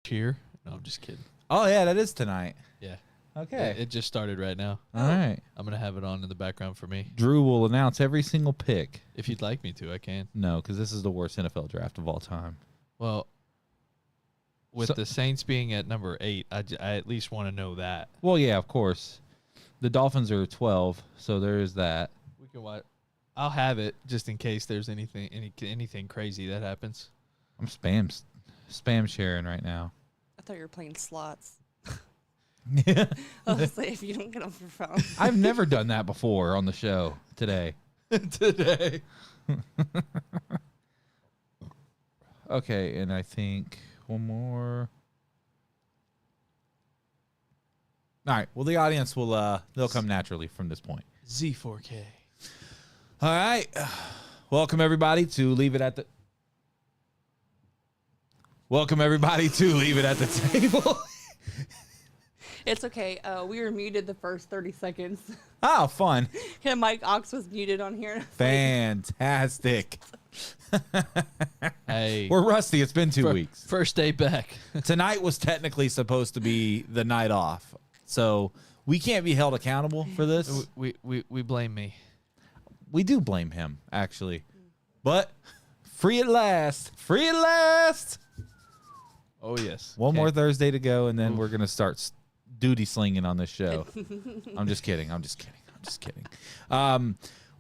Cheer. No, I'm just kidding. Oh, yeah, that is tonight. Yeah. Okay. It just started right now. All right. I'm going to have it on in the background for me. Drew will announce every single pick. If you'd like me to, I can. No, because this is the worst NFL draft of all time. Well, with the Saints being at number 8, I at least want to know that. Well, yeah, of course. The Dolphins are 12, so there is that. We can watch. I'll have it just in case there's anything crazy that happens. I'm spam sharing right now. I thought you were playing slots. Yeah. I was like, if you don't get off your phone. I've never done that before on the show today. Today. Okay, and I think one more. All right. Well, the audience will they'll come naturally from this point. Z4K. All right. Welcome everybody to Leave It at the Table. It's okay. We were muted the first 30 seconds. Oh, fun. Yeah, Mike Ox was muted on here. Fantastic. Hey. We're rusty. It's been 2 weeks. First day back. Tonight was technically supposed to be the night off. So we can't be held accountable for this. We blame me. We do blame him, actually. But free at last. Free at last. Oh, yes. One more Thursday to go, and then we're going to start duty slinging on this show. I'm just kidding.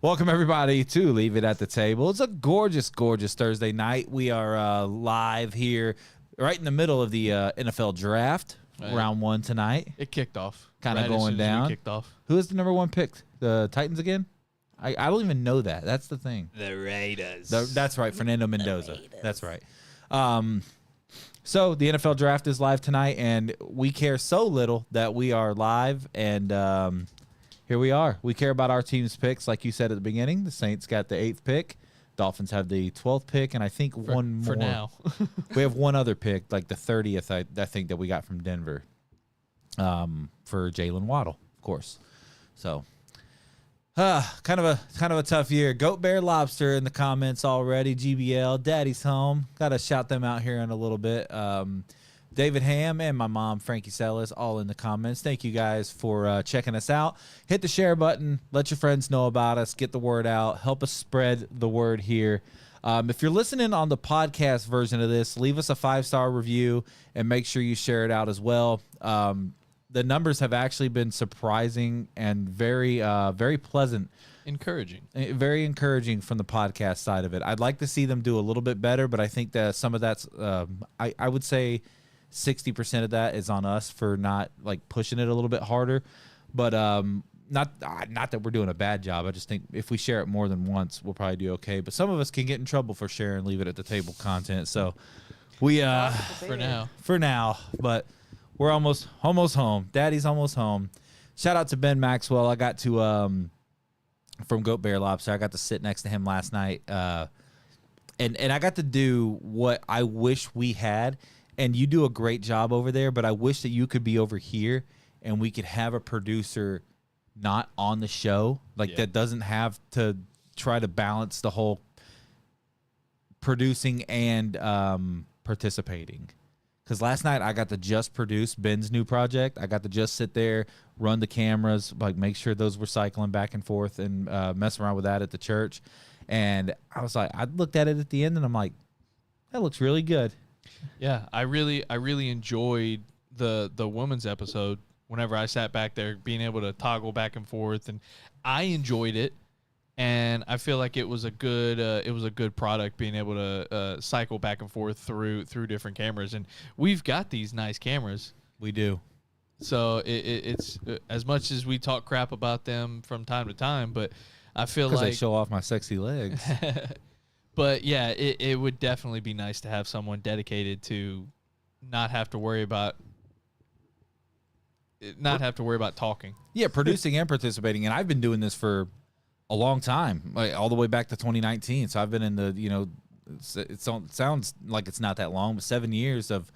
Welcome, everybody, to Leave It at the Table. It's a gorgeous, gorgeous Thursday night. We are live here right in the middle of the NFL draft, round 1 tonight. It kicked off. Kind of going down. Kicked off. Who is the number 1 pick? The Titans again? I don't even know that. That's the thing. The Raiders. That's right. Fernando Mendoza. That's right. So the NFL draft is live tonight, and we care so little that we are live, and here we are. We care about our team's picks, like you said at the beginning. The Saints got the 8th pick. Dolphins have the 12th pick, and I think one more. For now. We have one other pick, like the 30th, I think, that we got from Denver for Jalen Waddle, of course. So kind of a tough year. Goat Bear Lobster in the comments already. GBL, Daddy's home. Got to shout them out here in a little bit. David Ham and my mom, Frankie Sellis, all in the comments. Thank you guys for checking us out. Hit the share button. Let your friends know about us. Get the word out. Help us spread the word here. If you're listening on the podcast version of this, leave us a 5-star review and make sure you share it out as well. The numbers have actually been surprising and very, very pleasant. Encouraging. Very encouraging from the podcast side of it. I'd like to see them do a little bit better, but I think that some of that's, I would say 60% of that is on us for not like pushing it a little bit harder. But not that we're doing a bad job. I just think if we share it more than once, we'll probably do okay. But some of us can get in trouble for sharing Leave It at the Table content. So we for now, but we're almost home. Daddy's almost home. Shout out to Ben Maxwell. I got to from Goat Bear Lobster. I got to sit next to him last night, and I got to do what I wish we had. And you do a great job over there, but I wish that you could be over here and we could have a producer not on the show, that doesn't have to try to balance the whole producing and participating. Because last night I got to just produce Ben's new project. I got to just sit there, run the cameras, like make sure those were cycling back and forth and mess around with that at the church. And I was like, I looked at it at the end and I'm like, that looks really good. Yeah, I really enjoyed the women's episode. Whenever I sat back there, being able to toggle back and forth, and I enjoyed it, and I feel like it was a good product, being able to cycle back and forth through different cameras. And we've got these nice cameras. We do. So it's as much as we talk crap about them from time to time, but I feel like they show off my sexy legs. But yeah, it would definitely be nice to have someone dedicated to not have to worry about talking. Yeah, producing and participating. And I've been doing this for a long time, like all the way back to 2019. So I've been in the, it sounds like it's not that long, but 7 years of,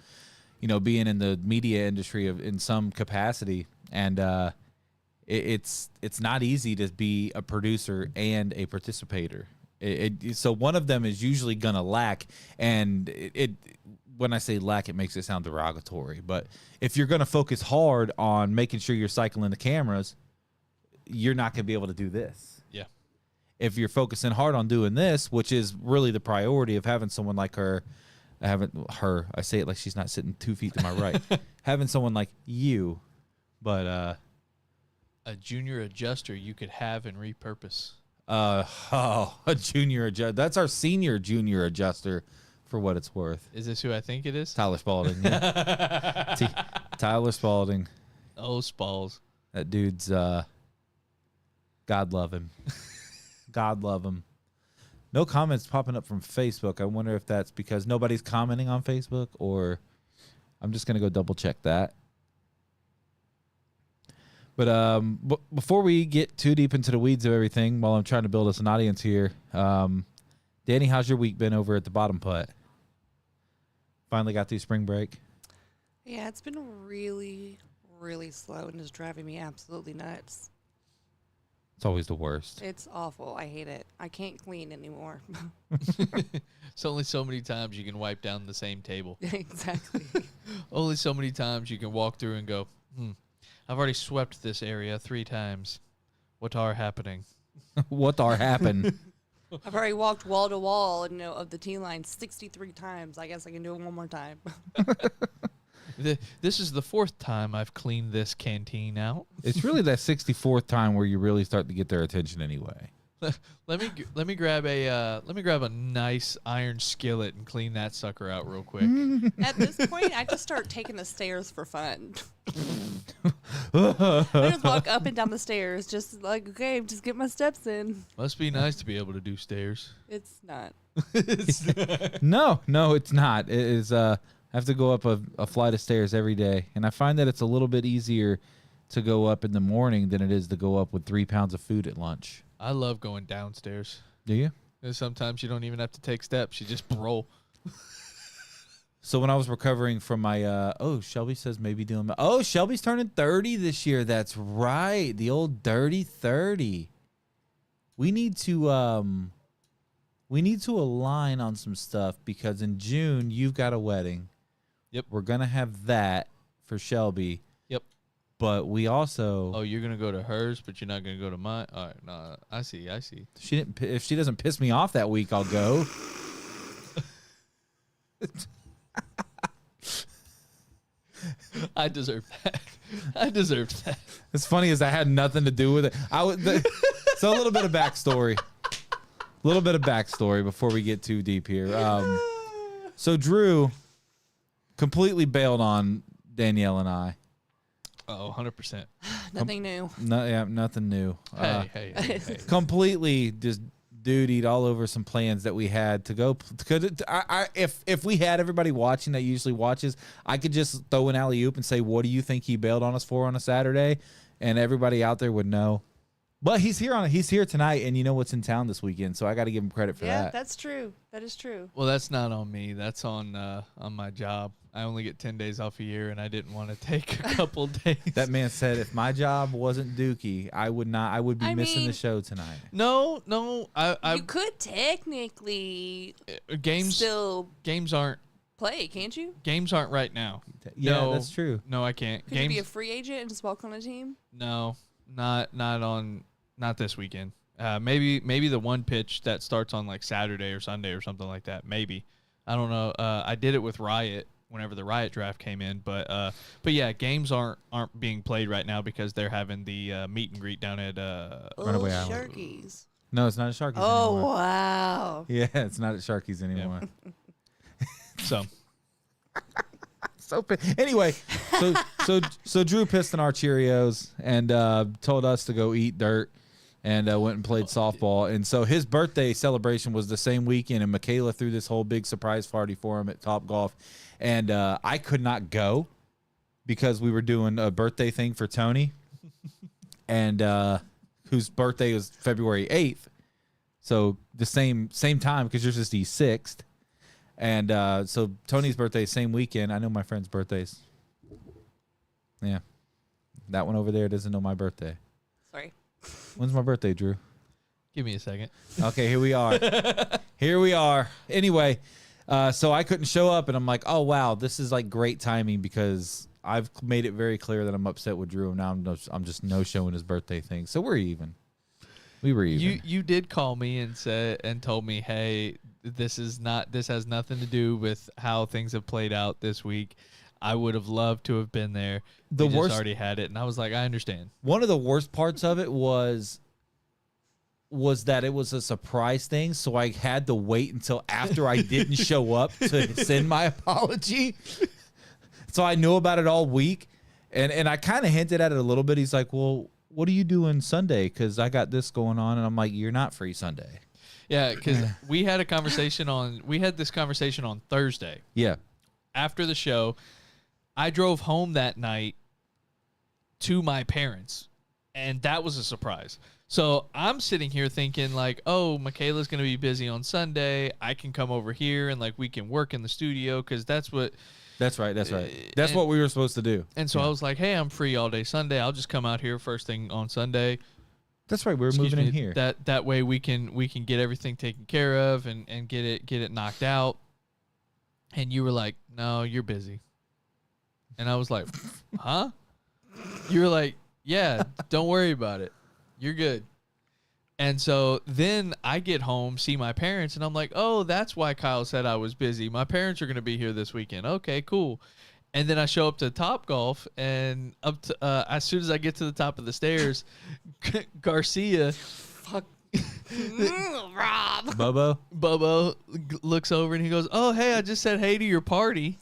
being in the media industry in some capacity. And it's not easy to be a producer and a participator. So one of them is usually going to lack, and when I say lack, it makes it sound derogatory. But if you're going to focus hard on making sure you're cycling the cameras, you're not going to be able to do this. Yeah. If you're focusing hard on doing this, which is really the priority of having someone like her, I say it like she's not sitting 2 feet to my right, having someone like you, but a junior adjuster you could have and repurpose. A junior adjuster. That's our senior junior adjuster, for what it's worth. Is this who I think it is? Tyler Spalding. Yeah. Tyler Spalding. Oh, Spalls. That dude's God love him. God love him. No comments popping up from Facebook. I wonder if that's because nobody's commenting on Facebook, or I'm just gonna go double check that. But before we get too deep into the weeds of everything, while I'm trying to build us an audience here, Danny, how's your week been over at the bottom putt? Finally got through spring break. Yeah, it's been really, really slow and is driving me absolutely nuts. It's always the worst. It's awful. I hate it. I can't clean anymore. It's only so many times you can wipe down the same table. Exactly. Only so many times you can walk through and go, I've already swept this area 3 times. What are happening? What are happen? I've already walked wall to wall, of the tee line 63 times. I guess I can do it one more time. This is the 4th time I've cleaned this canteen out. It's really that 64th time where you really start to get their attention anyway. Let me grab a nice iron skillet and clean that sucker out real quick. At this point, I just start taking the stairs for fun. I just walk up and down the stairs, just like, okay, just get my steps in. Must be nice to be able to do stairs. It's not. No, it's not. It is. I have to go up a flight of stairs every day, and I find that it's a little bit easier to go up in the morning than it is to go up with 3 pounds of food at lunch. I love going downstairs. Do you? And sometimes you don't even have to take steps. You just roll. So when I was recovering from my, Shelby says maybe doing my, Shelby's turning 30 this year. That's right. The old dirty 30. We need to align on some stuff because in June you've got a wedding. Yep. We're going to have that for Shelby. Yep. But we also... Oh, you're going to go to hers, but you're not going to go to mine? All right, no, I see. If she doesn't piss me off that week, I'll go. I deserve that. It's funny as I had nothing to do with it. So a little bit of backstory. Before we get too deep here. So Drew completely bailed on Danielle and I. Oh, 100%. Nothing new. Nothing new. Hey. Completely just dudeied all over some plans that we had to go. If we had everybody watching that usually watches, I could just throw an alley-oop and say, what do you think he bailed on us for on a Saturday? And everybody out there would know. But he's here tonight, and you know what's in town this weekend, so I got to give him credit for that. Yeah, that's true. That is true. Well, that's not on me. That's on my job. I only get 10 days off a year, and I didn't want to take a couple days. That man said if my job wasn't Dookie, I would be missing the show tonight. No. You could technically games aren't play, can't you? Games aren't right now. Yeah, no, that's true. No, I can't. Could you be a free agent and just walk on a team? No, not this weekend. Maybe the one pitch that starts on like Saturday or Sunday or something like that. Maybe. I don't know. I did it with Riot whenever the Riot draft came in, but yeah, games aren't being played right now because they're having the meet and greet down at Runaway Island. Sharkies. No, it's not at Sharkies anymore. anymore. Wow. Yeah, it's not at Sharkies anymore. Anyway, so Drew pissed in our Cheerios and told us to go eat dirt and went and played softball. And so his birthday celebration was the same weekend, and Michaela threw this whole big surprise party for him at Top Golf. And I could not go because we were doing a birthday thing for Tony, and whose birthday was February 8th. So the same time because yours is the 6th. And so Tony's birthday same weekend. I know my friend's birthdays. Yeah. That one over there doesn't know my birthday. Sorry. When's my birthday, Drew? Give me a second. Okay, here we are. Anyway, So I couldn't show up, and I'm like, oh wow, this is like great timing because I've made it very clear that I'm upset with Drew. And now I'm just no showing his birthday thing. So we're even. We were even. You did call me and told me, hey, this has nothing to do with how things have played out this week. I would have loved to have been there. The We worst just already had it, and I was like, I understand. One of the worst parts of it was that it was a surprise thing, so I had to wait until after I didn't show up to send my apology. So I knew about it all week, and I kind of hinted at it a little bit. He's like, well, what are you doing Sunday? Because I got this going on, and I'm like, you're not free Sunday. Yeah, because we had this conversation on Thursday. Yeah. After the show, I drove home that night to my parents, and that was a surprise. So I'm sitting here thinking like, oh, Michaela's going to be busy on Sunday. I can come over here and like we can work in the studio because that's what. That's right. That's what we were supposed to do. And so I was like, hey, I'm free all day Sunday. I'll just come out here first thing on Sunday. That's right. We were moving in here. That way we can get everything taken care of and get it knocked out. And you were like, no, you're busy. And I was like, huh? You were like, yeah, don't worry about it. You're good. And so then I get home, see my parents, and I'm like, oh, that's why Kyle said I was busy. My parents are going to be here this weekend. Okay, cool. And then I show up to Topgolf, and up to, as soon as I get to the top of the stairs, Garcia, Fuck. Rob. Bobo looks over and he goes, oh, hey, I just said hey to your party.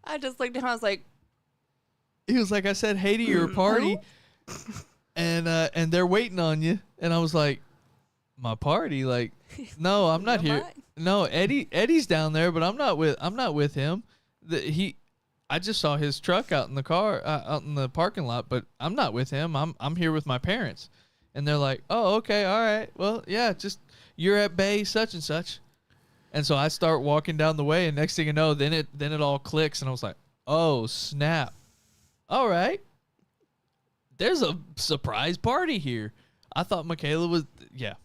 I just looked at him. I was like, He was like, I said hey to your party, and they're waiting on you. And I was like, my party? Like, no, I'm not here. No, Eddie's down there, but I'm not with him. I just saw his truck out in the car, out in the parking lot, but I'm not with him. I'm here with my parents. And they're like, oh, okay, all right. Well, yeah, just you're at Bay such and such. And so I start walking down the way, and next thing you know, then it all clicks, and I was like, oh, snap. All right. There's a surprise party here. I thought Michaela was, yeah.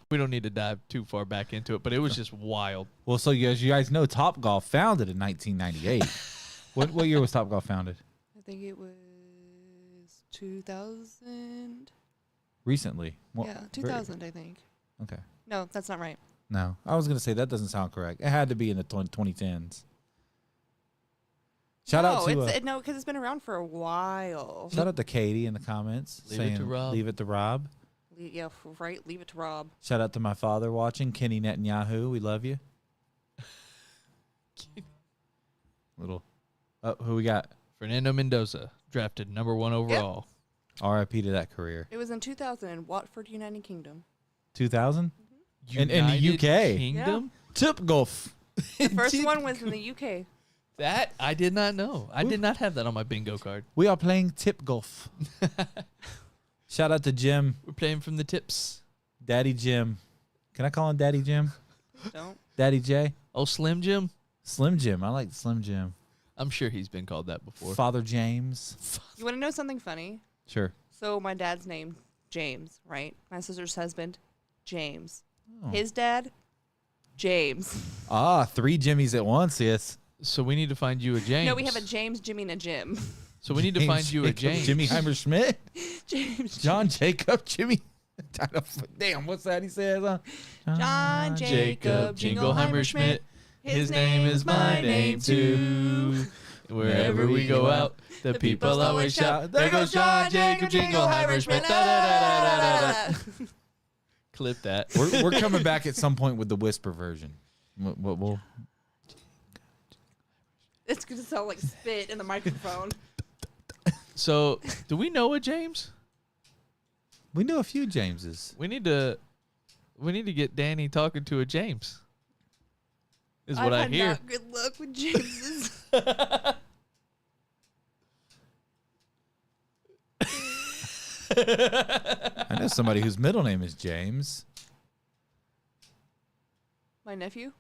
We don't need to dive too far back into it, but it was just wild. Well, so as you guys know, Topgolf founded in 1998. What year was Topgolf founded? I think it was 2000. Recently. Well, Yeah, 2000, I think. Okay. No, that's not right. No, I was going to say that doesn't sound correct. It had to be in the 2010s. Shout out to no, because it's been around for a while. Shout out to Katie in the comments Leave it to Rob. Leave it to Rob. Yeah, right. Leave it to Rob. Shout out to my father watching, Kenny Netanyahu. We love you. Who we got? Fernando Mendoza, drafted number 1 overall. R.I.P. to that career. It was in 2000 in Watford, United Kingdom. 2000? In the United UK. Kingdom? Topgolf. The first one was in the UK. That I did not know. I did not have that on my bingo card. We are playing tip golf. Shout out to Jim. We're playing from the tips. Daddy Jim. Can I call him Daddy Jim? Don't. Daddy J? Oh, Slim Jim? Slim Jim. I like Slim Jim. I'm sure he's been called that before. Father James. You want to know something funny? Sure. So my dad's name, James, right? My sister's husband, James. Oh. His dad, James. 3 Jimmies at once, yes. So we need to find you a James. No, we have a James, Jimmy, and a Jim. So we need to find you a James. Jimmy Heimer Schmidt. James. John Jacob Jimmy. Damn, what's that he says? John Jacob Jingleheimer Schmidt. His name is my name too. Wherever we go out, the people always shout, there goes John Jacob Jingleheimer Schmidt. Da-da-da-da-da-da-da. Clip that. We're coming back at some point with the whisper version. We'll It's going to sound like spit in the microphone. So, do we know a James? We know a few Jameses. We need to get Danny talking to a James. Is what I hear. I've had not good luck with Jameses. I know somebody whose middle name is James. My nephew?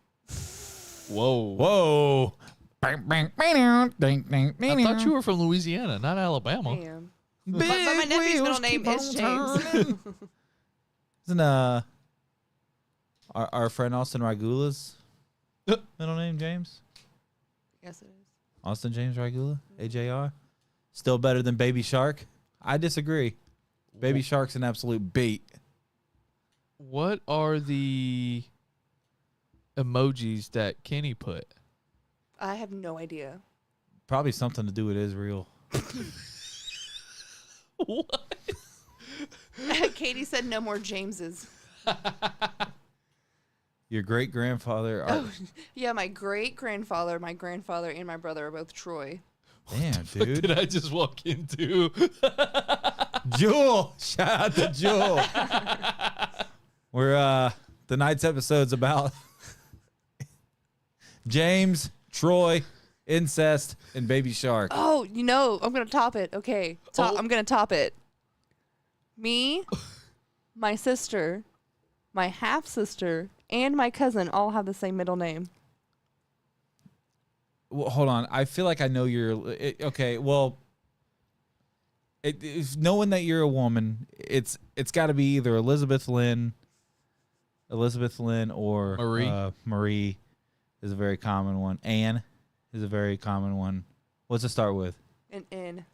Whoa. I thought you were from Louisiana, not Alabama. I am. But my nephew's middle name is James. Isn't our friend Austin Ragulas? Middle name James. Yes, it is. Austin James Regula. AJR. Still better than Baby Shark. I disagree. Baby Shark's an absolute beat. What are the emojis that Kenny put? I have no idea. Probably something to do with Israel. What? Katie said no more Jameses. Your great grandfather. Oh, yeah, my great-grandfather, my grandfather, and my brother are both Troy. Damn, What dude. did I just walk into? Jewel. Shout out to Jewel. We're tonight's episode's about James, Troy, incest, and Baby Shark. Oh, I'm gonna top it. Okay, I'm gonna top it. Me, my sister, my half sister, and my cousin all have the same middle name. Well, hold on. I feel like I know okay. Well, knowing that you're a woman, it's got to be either Elizabeth Lynn, or Marie. Marie is a very common one. Anne is a very common one. What's it start with? An N.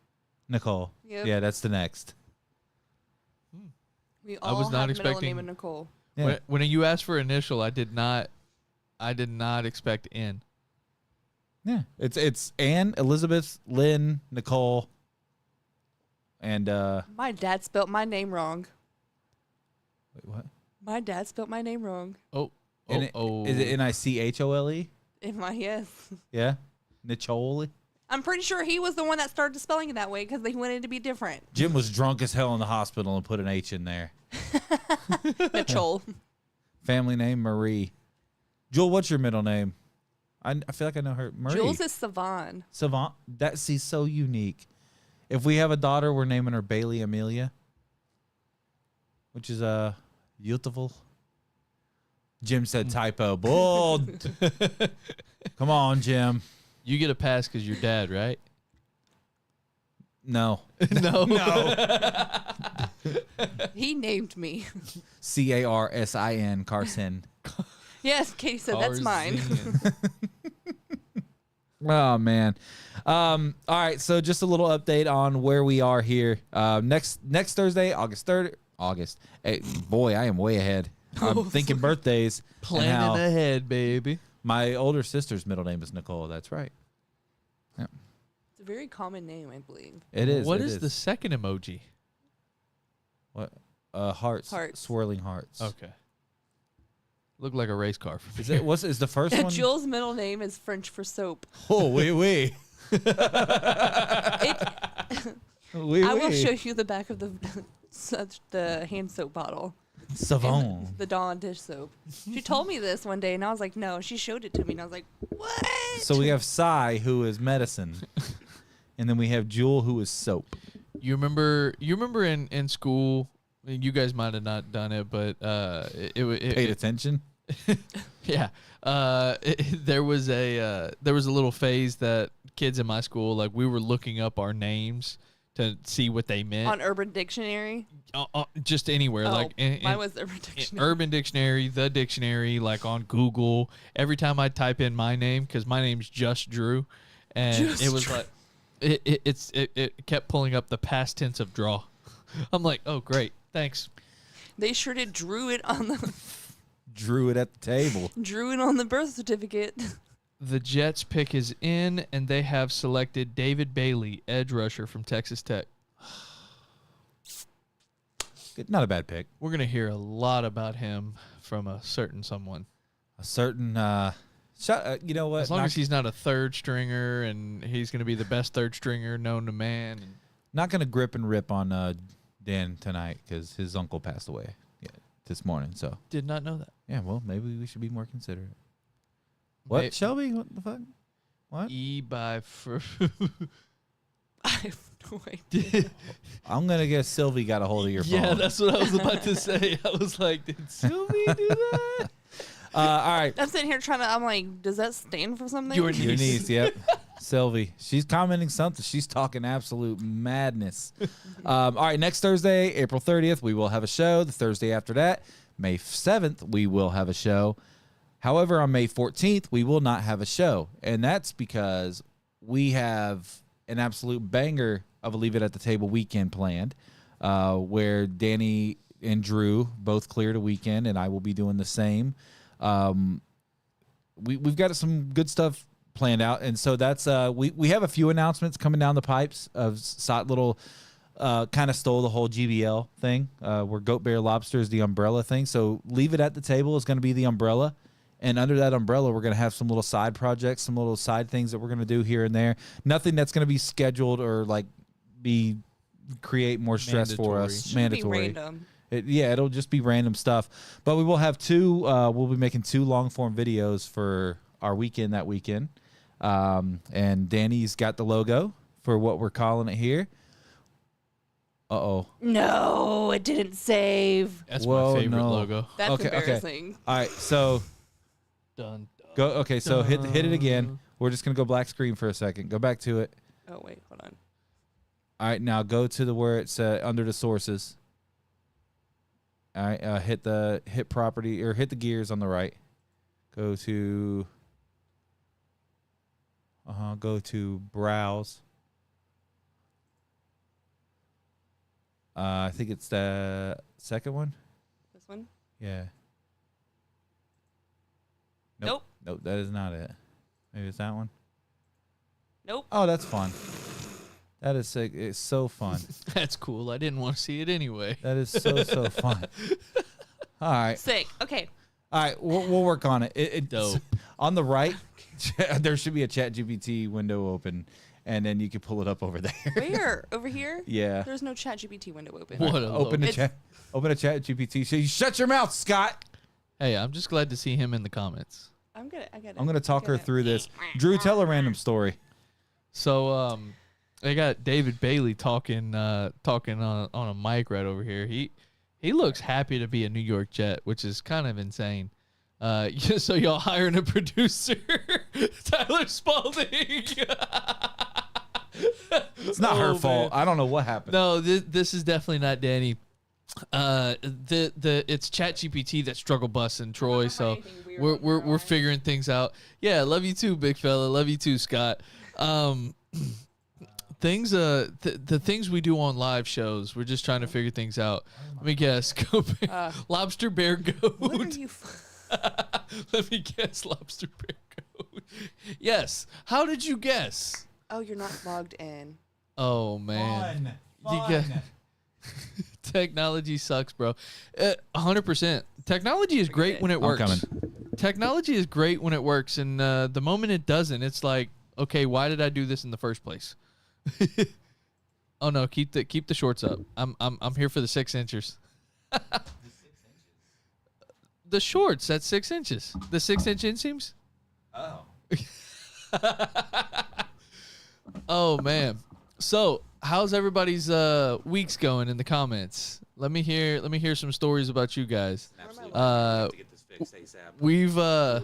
Nicole. Yep. Yeah, that's the next. We I all was not have middle expecting- name of Nicole. Yeah. When you asked for initial, I did not expect N. Yeah. It's Anne, Elizabeth, Lynn, Nicole, and My dad spelt my name wrong. wait, what? My dad spelt my name wrong. Is it Nichole? Yes. Yeah. Nichole? I'm pretty sure he was the one that started spelling it that way because they wanted it to be different. Jim was drunk as hell in the hospital and put an H in there. Mitchell. Family name Marie. Jewel, what's your middle name? I feel like I know her. Marie. Jules is Savon. Savant. That's so unique. If we have a daughter, we're naming her Bailey Amelia, which is beautiful. Jim said typo. Bold. Come on, Jim. You get a pass because you're dad, right? No. No. He named me. Carsin. Carson. Yes, Katie said that's mine. Tarzan. Oh man. All right, so just a little update on where we are here. Next Thursday, August 3rd. Hey, boy, I am way ahead. I'm thinking birthdays. and Planning how ahead, baby. my older sister's middle name is Nicole. That's right. It's a very common name, I believe. It is. What it is the second emoji? what? Hearts. Hearts. Swirling hearts. Okay. Look like a race car for me. Is the first one? Jules' middle name is French for soap. Oh, oui. Oui, I will oui. show you the back of the hand soap bottle. Savon. And the Dawn dish soap. She told me this one day, and I was like, no. She showed it to me, and I was like, what? So we have Cy, who is medicine, and then we have Jewel, who is soap. You remember in school, you guys might have not done it, but Paid attention. yeah. There was a little phase that kids in my school, like, we were looking up our names to see what they meant. On Urban Dictionary? Just anywhere. Oh, like mine was Urban Dictionary. Urban Dictionary, the dictionary, like on Google. Every time I type in my name, because my name's Just Drew, and Just it was Drew. like it kept pulling up the past tense of draw. I'm like, oh great, thanks. They sure did drew it on the birth certificate. The Jets pick is in, and they have selected David Bailey, edge rusher from Texas Tech. Good. Not a bad pick. We're going to hear a lot about him from a certain someone. A certain, you know what? As long as he's not a third stringer, and he's going to be the best third stringer known to man. And Not going to grip and rip on Dan tonight because his uncle passed away this morning. So, did not know that. yeah, well, maybe we should be more considerate. What, Shelby? What the fuck? What? I have no idea. I'm going to guess Sylvie got a hold of your phone. Yeah, that's what I was about to say. I was like, did Sylvie do that? All right. I'm sitting here I'm like, does that stand for something? Your Your niece, yep. Sylvie. She's commenting something. She's talking absolute madness. All right, next Thursday, April 30th, we will have a show. The Thursday after that, May 7th, we will have a show. However, on May 14th, we will not have a show, and that's because we have an absolute banger of a Leave It at the Table weekend planned, where Danny and Drew both cleared a weekend, and I will be doing the same. We've got some good stuff planned out, and so that's we have a few announcements coming down the pipes of little kind of stole the whole GBL thing, where Goat Bear Lobster is the umbrella thing. So Leave It at the Table is going to be the umbrella. And under that umbrella, we're going to have some little side projects, some little side things that we're going to do here and there. Nothing that's going to be scheduled or like create more stress for us. Mandatory. Be random. It'll just be random stuff. But we will have we'll be making 2 long form videos for our weekend that weekend. And Danny's got the logo for what we're calling it here. Uh-oh. No, it didn't save. That's my favorite logo. That's embarrassing. Okay. All right, so Done. go. Okay, so hit it again. We're just gonna go black screen for a second. Go back to it. Oh wait, hold on. All right, now go to where it's under the sources. All right, hit property or hit the gears on the right. Go to browse. I think it's the second one. This one? Yeah. Nope. Nope, that is not it. Maybe it's that one. Nope. Oh, that's fun. That is sick. It's so fun. That's cool. I didn't want to see it anyway. That is so fun. All right. Sick. Okay. All right, we'll work on it. Dope. On the right, there should be a ChatGPT window open, and then you can pull it up over there. Where? Over here? Yeah. There's no ChatGPT window open. What a Open a ChatGPT. So you shut your mouth, Scott. Hey, I'm just glad to see him in the comments. I get it. I'm gonna talk her through this. Drew, tell a random story. So, I got David Bailey talking on a mic right over here. He looks happy to be a New York Jet, which is kind of insane. So y'all hiring a producer, Tyler Spalding. It's not her fault. I don't know what happened. No, this is definitely not Danny. It's ChatGPT that struggle busting Troy. So we're figuring things out. Yeah, love you too, big fella. Love you too, Scott. Things the things we do on live shows, we're just trying to figure things out. Let me guess. Lobster bear goat. What are you? Let me guess. Lobster bear goat. Yes. How did you guess? Oh, you're not logged in. Oh man. Fun. Technology sucks, bro. 100%. Technology is great when it works. I'm coming. Technology is great when it works, and the moment it doesn't, it's like, okay, why did I do this in the first place? Oh no, keep the shorts up. I'm here for the 6 inches. The shorts, that's 6 inches. The 6-inch inseams. Oh. Oh man. So how's everybody's weeks going in the comments? Let me hear some stories about you guys. We've Where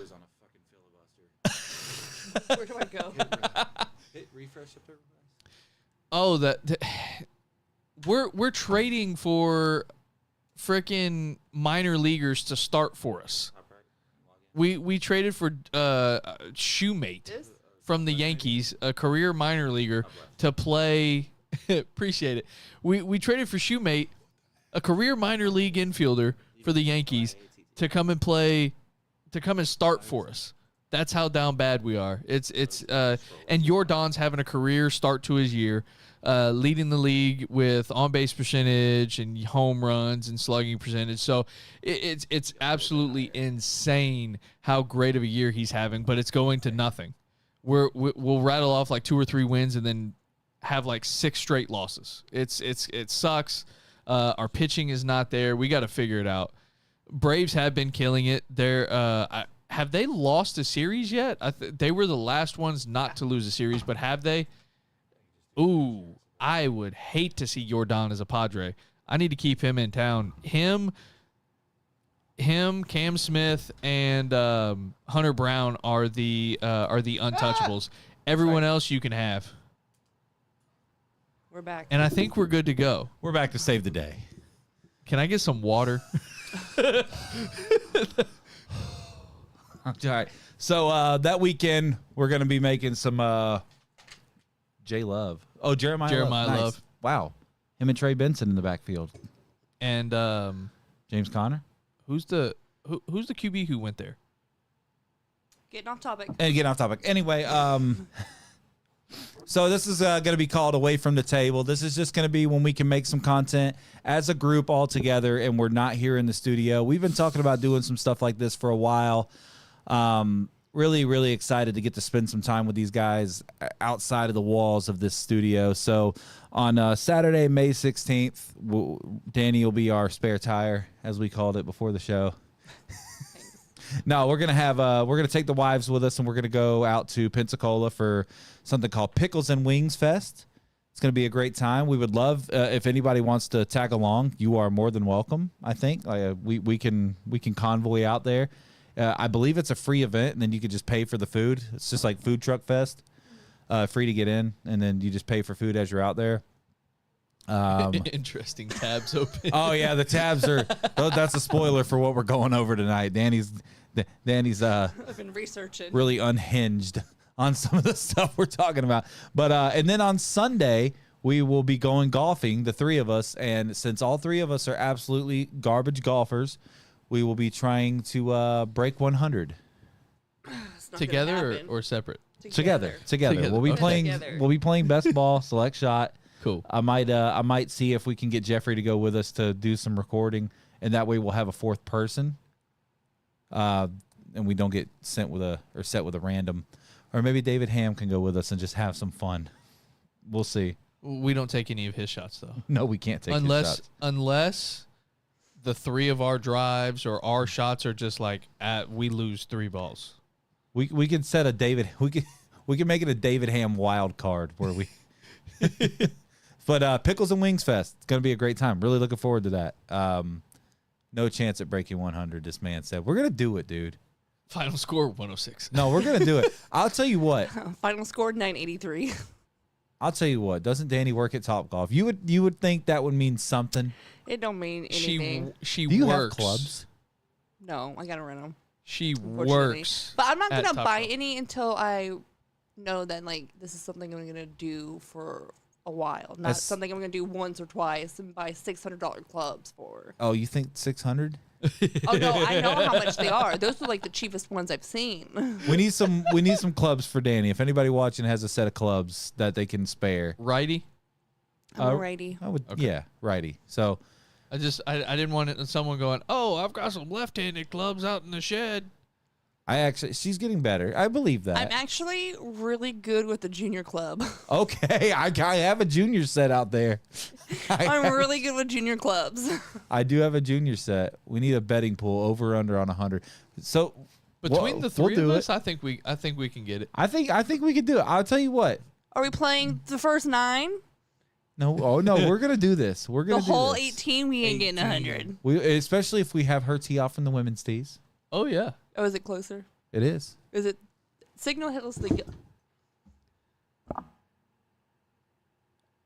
do I go? Hit refresh up there. Oh, we're trading for frickin' minor leaguers to start for us. We traded for Shoemate from the Yankees, a career minor leaguer, to play. Appreciate it. We traded for Shoemate, a career minor league infielder for the Yankees, to come and start for us. That's how down bad we are. And Jordan's having a career start to his year, leading the league with on-base percentage and home runs and slugging percentage. So it's absolutely insane how great of a year he's having, but it's going to nothing. We'll rattle off like 2 or 3 wins and then have like 6 straight losses. It sucks. Our pitching is not there. We got to figure it out. Braves have been killing it. Have they lost a series yet? They were the last ones not to lose a series, but have they? Ooh, I would hate to see Jordan as a Padre. I need to keep him in town. Him, Cam Smith, and Hunter Brown are the untouchables. Everyone else you can have. We're back. And I think we're good to go. We're back to save the day. Can I get some water? All right. So that weekend we're gonna be making some J Love. Oh, Jeremiah Love. Nice. Love. Wow. Him and Trey Benson in the backfield. And James Conner. who's the QB who went there? Getting off topic. And get off topic. Anyway, so this is going to be called Away from the Table. This is just going to be when we can make some content as a group all together and we're not here in the studio. We've been talking about doing some stuff like this for a while. Really, really excited to get to spend some time with these guys outside of the walls of this studio. So on Saturday, May 16th, Danny will be our spare tire, as we called it before the show. No, we're gonna take the wives with us, and we're gonna go out to Pensacola for something called Pickles and Wings Fest. It's gonna be a great time. We would love if anybody wants to tag along. You are more than welcome. I think we can convoy out there. I believe it's a free event, and then you could just pay for the food. It's just like Food Truck Fest, free to get in, and then you just pay for food as you're out there. Interesting tabs open. Oh yeah, the tabs are. That's a spoiler for what we're going over tonight. Danny's I've been researching. really unhinged on some of the stuff we're talking about. But and then on Sunday we will be going golfing, the three of us, and since all three of us are absolutely garbage golfers, we will be trying to break 100 Together or separate? together. We'll be Okay. playing. Together. We'll be playing best ball, select shot. Cool. I might see if we can get Jeffrey to go with us to do some recording, and that way we'll have a fourth person. And we don't get set with a random, or maybe David Ham can go with us and just have some fun. We'll see. We don't take any of his shots though. No, we can't take his shots. Unless the three of our drives or our shots are just like we lose 3 balls. We can set a David. We can make it a David Ham wild card where we. But Pickles and Wings Fest, it's gonna be a great time. Really looking forward to that. No chance at breaking 100. This man said we're gonna do it, dude. Final score 106. No, we're gonna do it. I'll tell you what. Final score 983. I'll tell you what. Doesn't Danny work at Topgolf? You would think that would mean something. It don't mean anything. She Do you works. have clubs? No, I gotta rent them. She works. But I'm not at gonna buy Topgolf. any until I know that like this is something I'm gonna do for a while, not That's- something I'm gonna do once or twice and buy $600 clubs for. Oh, you think 600? Oh no, I know how much they are. Those are like the cheapest ones I've seen. We need some clubs for Danny. If anybody watching has a set of clubs that they can spare, Righty. I'm a righty. I would. Okay. Yeah, righty. So I didn't want someone going, oh, I've got some left-handed clubs out in the shed. she's getting better. I believe that. I'm actually really good with the junior club. Okay, I have a junior set out there. I'm really good with junior clubs. I do have a junior set. We need a betting pool over or under on 100. So Between the three do of us, it. I think we can get it. I think we could do it. I'll tell you what. Are we playing the first 9? No, we're gonna do this. We're The gonna do whole this. 18, we ain't getting 100. Especially if we have her tee off in the women's tees. Oh yeah. Oh, is it closer? It is. Is it Signal Hills? The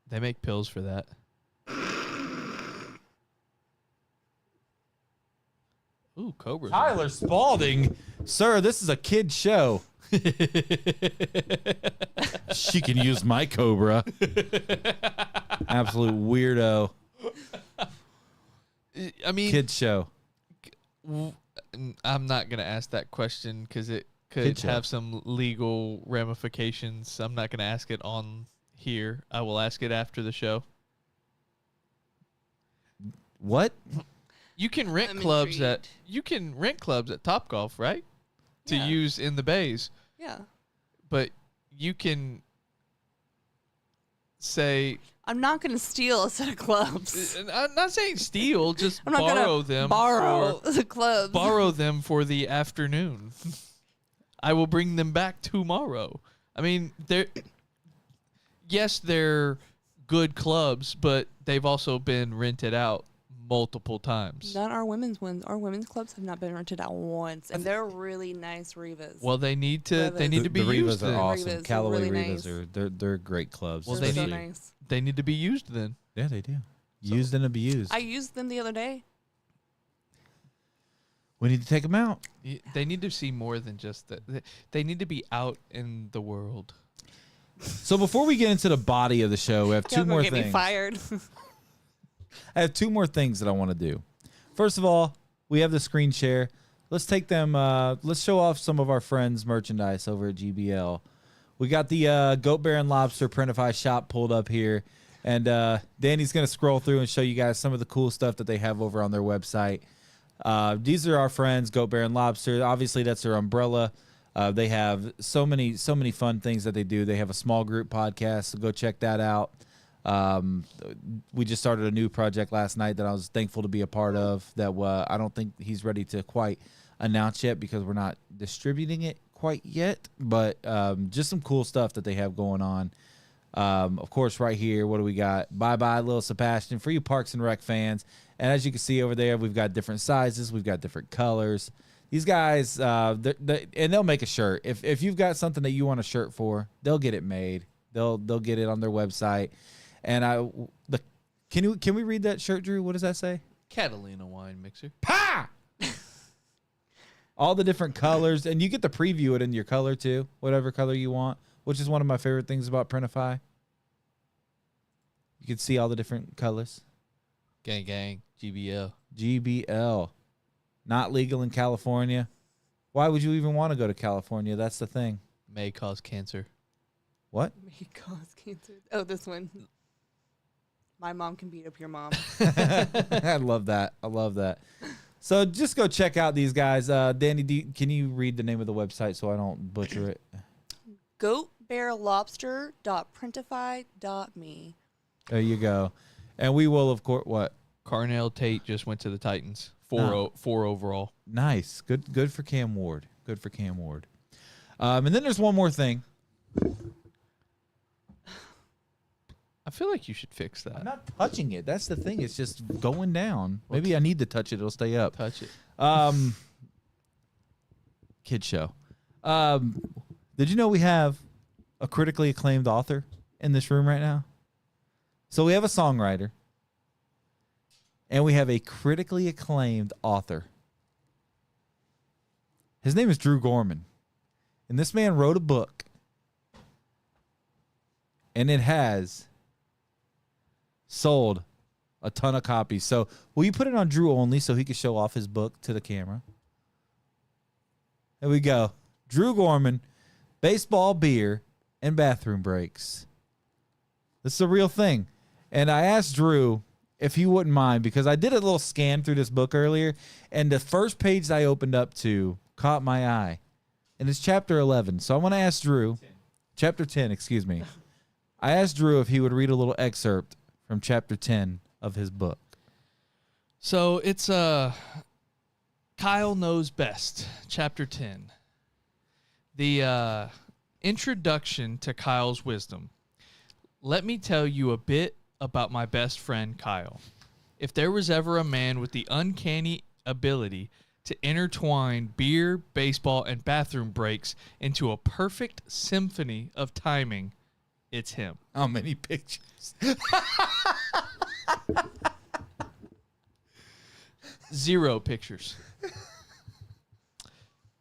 They make pills for that. Ooh, Cobras. Tyler Spalding, sir, this is a kid show. She can use my Cobra. Absolute weirdo. I mean, Kid show. I'm not gonna ask that question because it could Kid show. have some legal ramifications. I'm not gonna ask it on here. I will ask it after the show. What? You can rent I'm clubs intrigued. at Topgolf, right? To Yeah. use in the bays, yeah. but you can say I'm not gonna steal a set of clubs. I'm not saying steal, just I'm not borrow gonna them. borrow for- the clubs. borrow them for the afternoon. I will bring them back tomorrow. I mean, they're good clubs, but they've also been rented out multiple times. Not our women's ones. Our women's clubs have not been rented out once, and they're really nice Revas. Well, they need to. They Revas. need to be the used. Revas are Then. awesome. Revas are Callaway really Revas nice. they're great clubs. Well, they're they so need- nice. They need to be used then. Yeah, they do. Used and abused. I used them the other day. We need to take them out. They need to see more than just that. They need to be out in the world. So before we get into the body of the show, we have two more get things. me fired. I have two more things that I want to do. First of all, we have the screen share. Let's take them. Let's show off some of our friends' merchandise over at GBL. We got the Goat Bear and Lobster Printify shop pulled up here, and Danny's going to scroll through and show you guys some of the cool stuff that they have over on their website. These are our friends, Goat Bear and Lobster. Obviously, that's their umbrella. They have so many fun things that they do. They have a small group podcast, so go check that out. We just started a new project last night that I was thankful to be a part of that I don't think he's ready to quite announce yet because we're not distributing it quite yet, but just some cool stuff that they have going on. Of course, right here, what do we got? Bye-bye, Little Sebastian, for you Parks and Rec fans. And as you can see over there, we've got different sizes. We've got different colors. These guys, and they'll make a shirt. If you've got something that you want a shirt for, they'll get it made. They'll get it on their website. And can we read that shirt, Drew? What does that say? Catalina wine mixer. Pa! All the different colors, and you get to preview it in your color too, whatever color you want, which is one of my favorite things about Printify. You can see all the different colors. Gang, gang, GBL. GBL. Not legal in California. Why would you even want to go to California? That's the thing. May cause cancer. What? May cause cancer. Oh, this one. My mom can beat up your mom. I love that. I love that. So just go check out these guys. Danny, can you read the name of the website so I don't butcher it? goatbearlobster.printify.me. There you go. And we will, of course, what? Carnell Tate just went to the Titans. Four overall. Nice. Good for Cam Ward. Good for Cam Ward. And then there's one more thing. I feel like you should fix that. I'm not touching it. That's the thing. It's just going down. Maybe I need to touch it. It'll stay up. Touch it. Kid show. Did you know we have a critically acclaimed author in this room right now? So we have a songwriter. And we have a critically acclaimed author. His name is Drew Gorman. And this man wrote a book. And it has sold a ton of copies. So will you put it on Drew only so he can show off his book to the camera? There we go. Drew Gorman, Baseball, Beer, and Bathroom Breaks. This is a real thing. And I asked Drew if he wouldn't mind, because I did a little scan through this book earlier, and the first page I opened up to caught my eye. And it's chapter 11. So I want to ask Drew, chapter 10, excuse me. I asked Drew if he would read a little excerpt from chapter 10 of his book. So it's Kyle Knows Best, chapter 10. The introduction to Kyle's wisdom. Let me tell you a bit about my best friend, Kyle. If there was ever a man with the uncanny ability to intertwine beer, baseball, and bathroom breaks into a perfect symphony of timing, it's him. How many pictures? 0 pictures.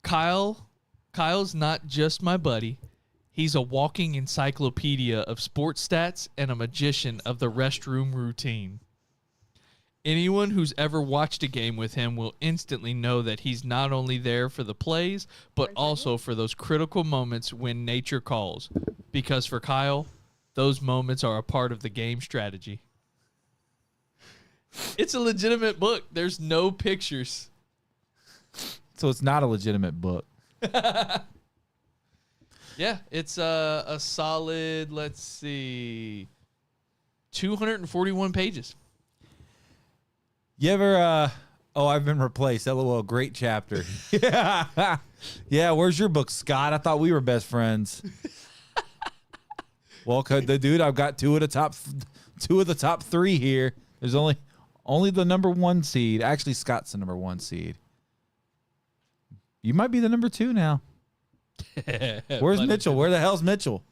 Kyle's not just my buddy. He's a walking encyclopedia of sports stats and a magician of the restroom routine. Anyone who's ever watched a game with him will instantly know that he's not only there for the plays, but also for those critical moments when nature calls. Because for Kyle, those moments are a part of the game strategy. It's a legitimate book. There's no pictures. So it's not a legitimate book. Yeah, it's a solid, let's see, 241 pages. You ever, I've been replaced. LOL, great chapter. Yeah. Yeah, where's your book, Scott? I thought we were best friends. Well, dude, I've got two of the top 3 here. There's only the number 1 seed. Actually, Scott's the number 1 seed. You might be the number 2 now. Where's Mitchell? Where the hell's Mitchell?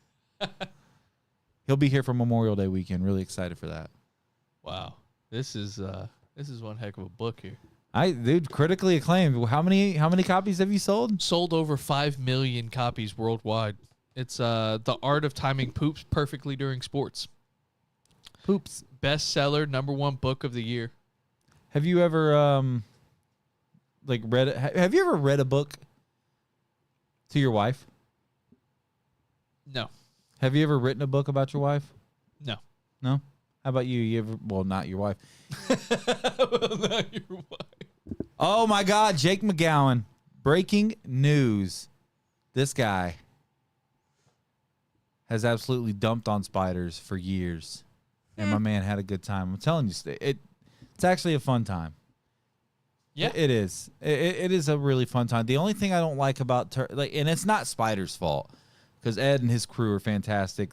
He'll be here for Memorial Day weekend. Really excited for that. Wow, this is one heck of a book here. Dude, critically acclaimed. How many copies have you sold? Sold over 5 million copies worldwide. It's The Art of Timing Poops Perfectly During Sports. Poops. Bestseller, #1 book of the year. Have you ever read it? Have you ever read a book to your wife? No. Have you ever written a book about your wife? No. No? How about you? You ever? Well, not your wife. Not your wife. Oh my God, Jake McGowan. Breaking news. This guy has absolutely dumped on spiders for years. And my man had a good time. I'm telling you, it's actually a fun time. Yeah. It is. It is a really fun time. The only thing I don't like about and it's not Spider's fault, because Ed and his crew are fantastic.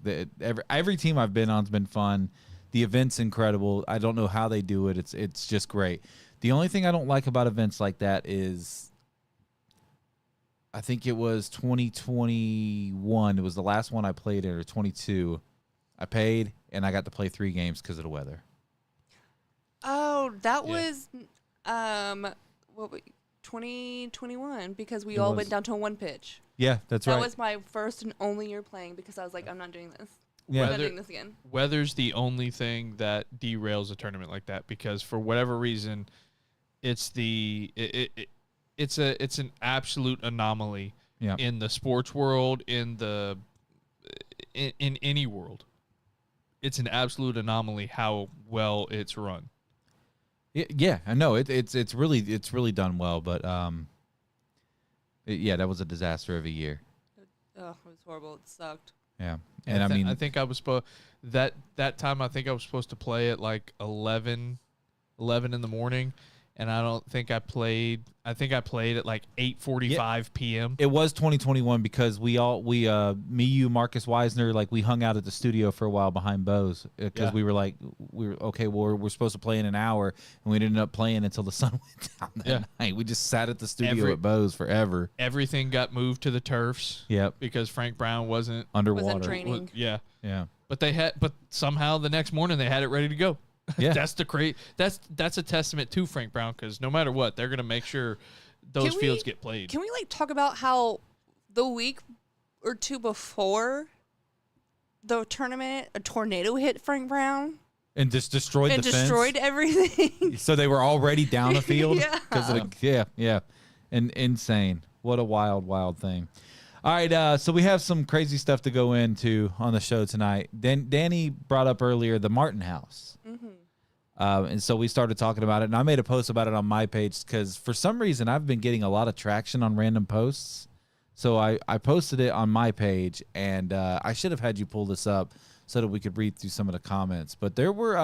Every team I've been on's been fun. The event's incredible. I don't know how they do it. It's just great. The only thing I don't like about events like that is, I think it was 2021. It was the last one I played at, or 22. I paid, and I got to play 3 games because of the weather. Oh, that was 2021, because we all went down to a 1 pitch. Yeah, that's right. That was my first and only year playing, because I was like, I'm not doing this. Yeah. I'm not doing this again. Weather's the only thing that derails a tournament like that, because for whatever reason, it's an absolute anomaly in the sports world, in any world. It's an absolute anomaly how well it's run. Yeah, I know it's really done well, but that was a disaster of a year. It was horrible. It sucked. Yeah, and I mean, I think I was supposed that time. I think I was supposed to play at like 11 in the morning, and I don't think I played. I think I played at like 8:45 p.m. It was 2021 because me, you, Marcus Weisner, like we hung out at the studio for a while behind Bose because we were okay. Well, we're supposed to play in an hour, and we ended up playing until the sun went down that night. We just sat at the studio at Bose forever. Everything got moved to the turfs. Yep, because Frank Brown wasn't underwater. Wasn't training. Yeah. But somehow the next morning they had it ready to go. Yeah, that's a testament to Frank Brown, because no matter what, they're gonna make sure those fields get played. Can we talk about how the week or two before the tournament, a tornado hit Frank Brown and just destroyed and the destroyed fence? Everything. So they were already down a field. Yeah. And insane. What a wild thing. All right, so we have some crazy stuff to go into on the show tonight. Danny brought up earlier the Martin House. Mm-hmm. And so we started talking about it, and I made a post about it on my page because for some reason I've been getting a lot of traction on random posts. So I posted it on my page, and I should have had you pull this up so that we could read through some of the comments. But there were...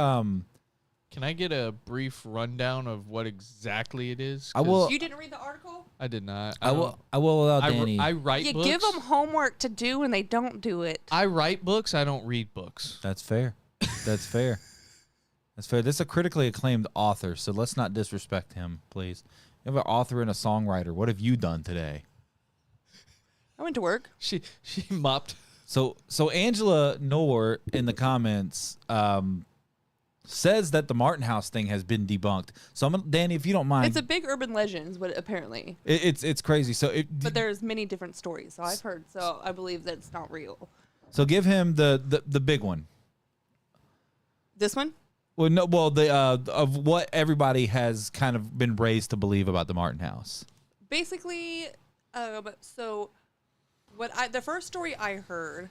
Can I get a brief rundown of what exactly it is? I will. You didn't read the article? I did not. I will allow Danny. I write books. You give them homework to do, and they don't do it. I write books. I don't read books. That's fair. That's fair. That's fair. This is a critically acclaimed author, so let's not disrespect him, please. You have an author and a songwriter. What have you done today? I went to work. She mopped. So Angela Noor in the comments says that the Martin House thing has been debunked. So Danny, if you don't mind, it's a big urban legend, is what apparently. It's crazy. So but there's many different stories. So I've heard. So I believe that it's not real. So give him the big one. This one? Well, no. Well, of what everybody has kind of been raised to believe about the Martin House. Basically, so the first story I heard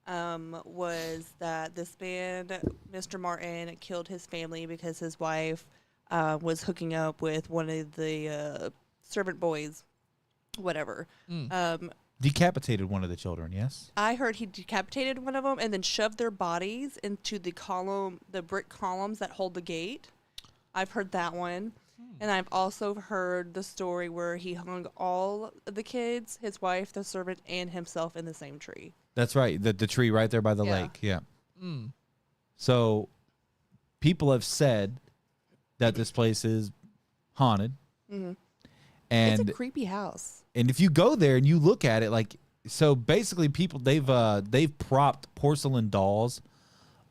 was that this man, Mr. Martin, killed his family because his wife was hooking up with one of the servant boys, whatever. Decapitated one of the children, yes? I heard he decapitated one of them and then shoved their bodies into the brick columns that hold the gate. I've heard that one. And I've also heard the story where he hung all of the kids, his wife, the servant, and himself in the same tree. That's right. The tree right there by the lake. Yeah. So people have said that this place is haunted. Mm-hmm. And it's a creepy house. And if you go there and you look at it, so basically people they've propped porcelain dolls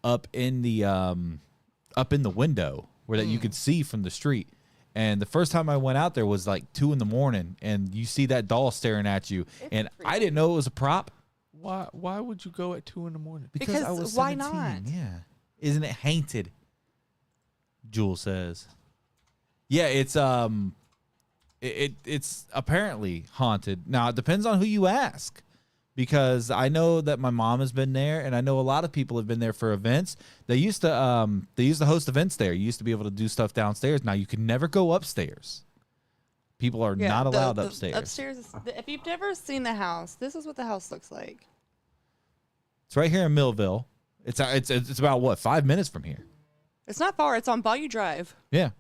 up in the window where that you could see from the street. And the first time I went out there was like 2 a.m, and you see that doll staring at you, and I didn't know it was a prop. Why would you go at 2 a.m? Because I was 17. Why not? Yeah, isn't it haunted? Jewel says. Yeah, it's it's apparently haunted. Now it depends on who you ask, because I know that my mom has been there, and I know a lot of people have been there for events. They used to host events there. You used to be able to do stuff downstairs. Now you can never go upstairs. People are not allowed upstairs. Upstairs, if you've never seen the house, this is what the house looks like. It's right here in Millville. It's about what, 5 minutes from here. It's not far. It's on Bayou Drive. Yeah,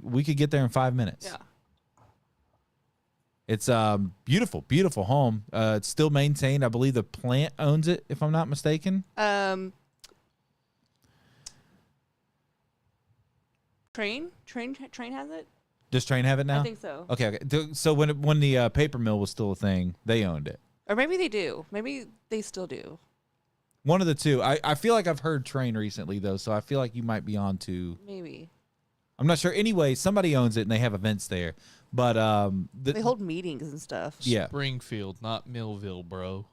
we could get there in 5 minutes. Yeah. It's beautiful, beautiful home. It's still maintained. I believe the plant owns it, if I'm not mistaken. Train has it. Does Train have it now? I think so. Okay. So when the paper mill was still a thing, they owned it. Or maybe they do. Maybe they still do. One of the two. I feel like I've heard Train recently though, so I feel like you might be on to. Maybe. I'm not sure. Anyway, somebody owns it and they have events there. But they hold meetings and stuff. Yeah. Springfield, not Millville, bro.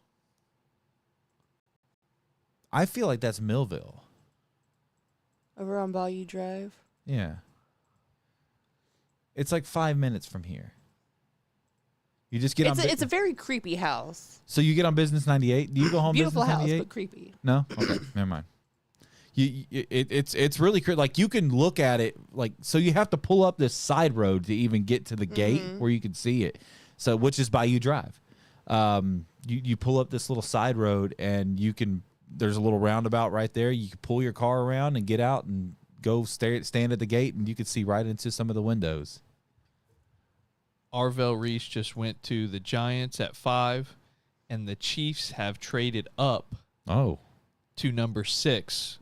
I feel like that's Millville. Over on Bayou Drive. Yeah. It's like 5 minutes from here. You just get on. It's a very creepy house. So you get on Business 98. Do you go home? Beautiful Business house, 98? but creepy. No. Okay. Never mind. It's really like you can look at it like, so you have to pull up this side road to even get to the gate where you can see it. So which is Bayou Drive. You pull up this little side road and there's a little roundabout right there. You can pull your car around and get out and go stand at the gate, and you can see right into some of the windows. Arvell Reese just went to the Giants at 5, and the Chiefs have traded up to number 6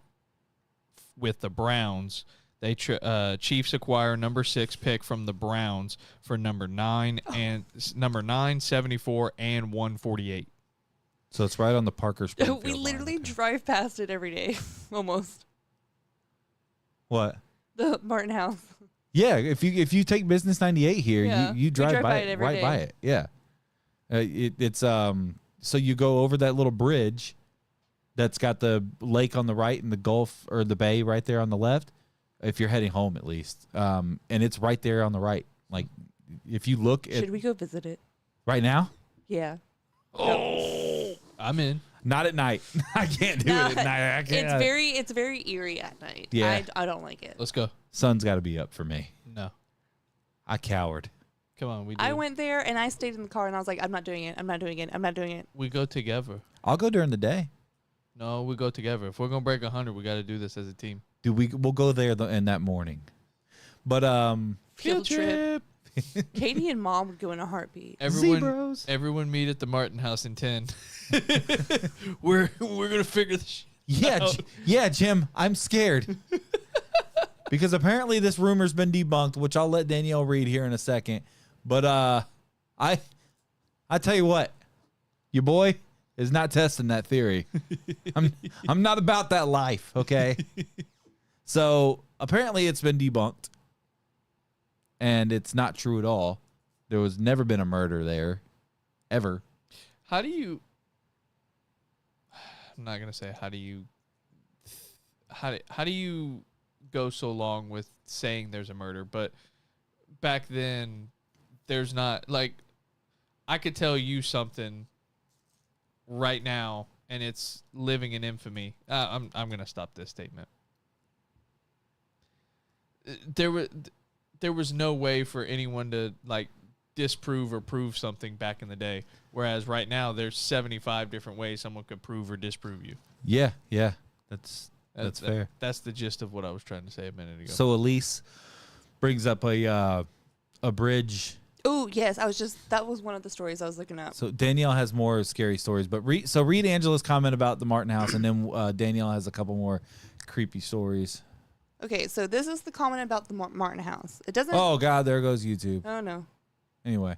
with the Browns. They Chiefs acquire number 6 pick from the Browns for number 9 and number 9, 74, and 148. So it's right on the Parker Springfield We literally line. drive past it every day, almost. What? The Martin House. Yeah, if you take Business 98 here, Yeah, you drive by it every right day. by it. Yeah. It's so you go over that little bridge that's got the lake on the right and the Gulf or the bay right there on the left, if you're heading home at least. And it's right there on the right. Like if you look at Should we go visit it? right now? Yeah. Oh, I'm in. Not at night. I can't do it at night. I can't. It's very eerie at night. Yeah. I don't like it. Let's go. Sun's got to be up for me. No. I cowered. Come on. I went there and I stayed in the car and I was like, I'm not doing it. I'm not doing it. I'm not doing it. We go together. I'll go during the day. No, we go together. If we're going to break 100, we got to do this as a team. Dude, we'll go there in that morning. But Field trip. Katie and Mom would go in a heartbeat. Everyone meet at the Martin House in 10. we're gonna figure this shit out. Yeah, Jim. I'm scared because apparently this rumor's been debunked, which I'll let Danielle read here in a second. But I tell you what, your boy is not testing that theory. I'm not about that life. Okay. So apparently it's been debunked. And it's not true at all. There was never been a murder there, ever. How do you? I'm not gonna say how do you. How do you go so long with saying there's a murder? But back then, there's not like. I could tell you something right now, and it's living in infamy. I'm gonna stop this statement. There was no way for anyone to like disprove or prove something back in the day. Whereas right now there's 75 different ways someone could prove or disprove you. Yeah. That's fair. That's the gist of what I was trying to say a minute ago. So Elise brings up a bridge. Oh, yes. That was one of the stories I was looking up. So Danielle has more scary stories, but read Angela's comment about the Martin House, and then Danielle has a couple more creepy stories. Okay, so this is the comment about the Martin House. It doesn't. Oh God, there goes YouTube. Oh no. Anyway.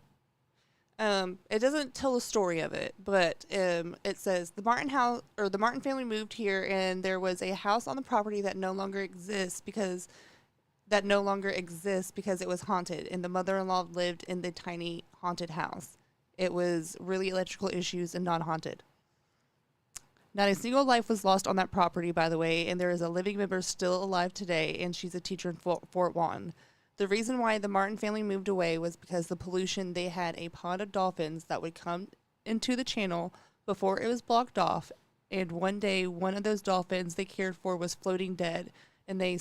It doesn't tell the story of it, but it says the Martin house or the Martin family moved here, and there was a house on the property that no longer exists because that no longer exists because it was haunted, and the mother-in-law lived in the tiny haunted house. It was really electrical issues and not haunted. Not a single life was lost on that property, by the way, and there is a living member still alive today, and she's a teacher in Fort Walton. The reason why the Martin family moved away was because the pollution. They had a pond of dolphins that would come into the channel before it was blocked off, and one day one of those dolphins they cared for was floating dead, and they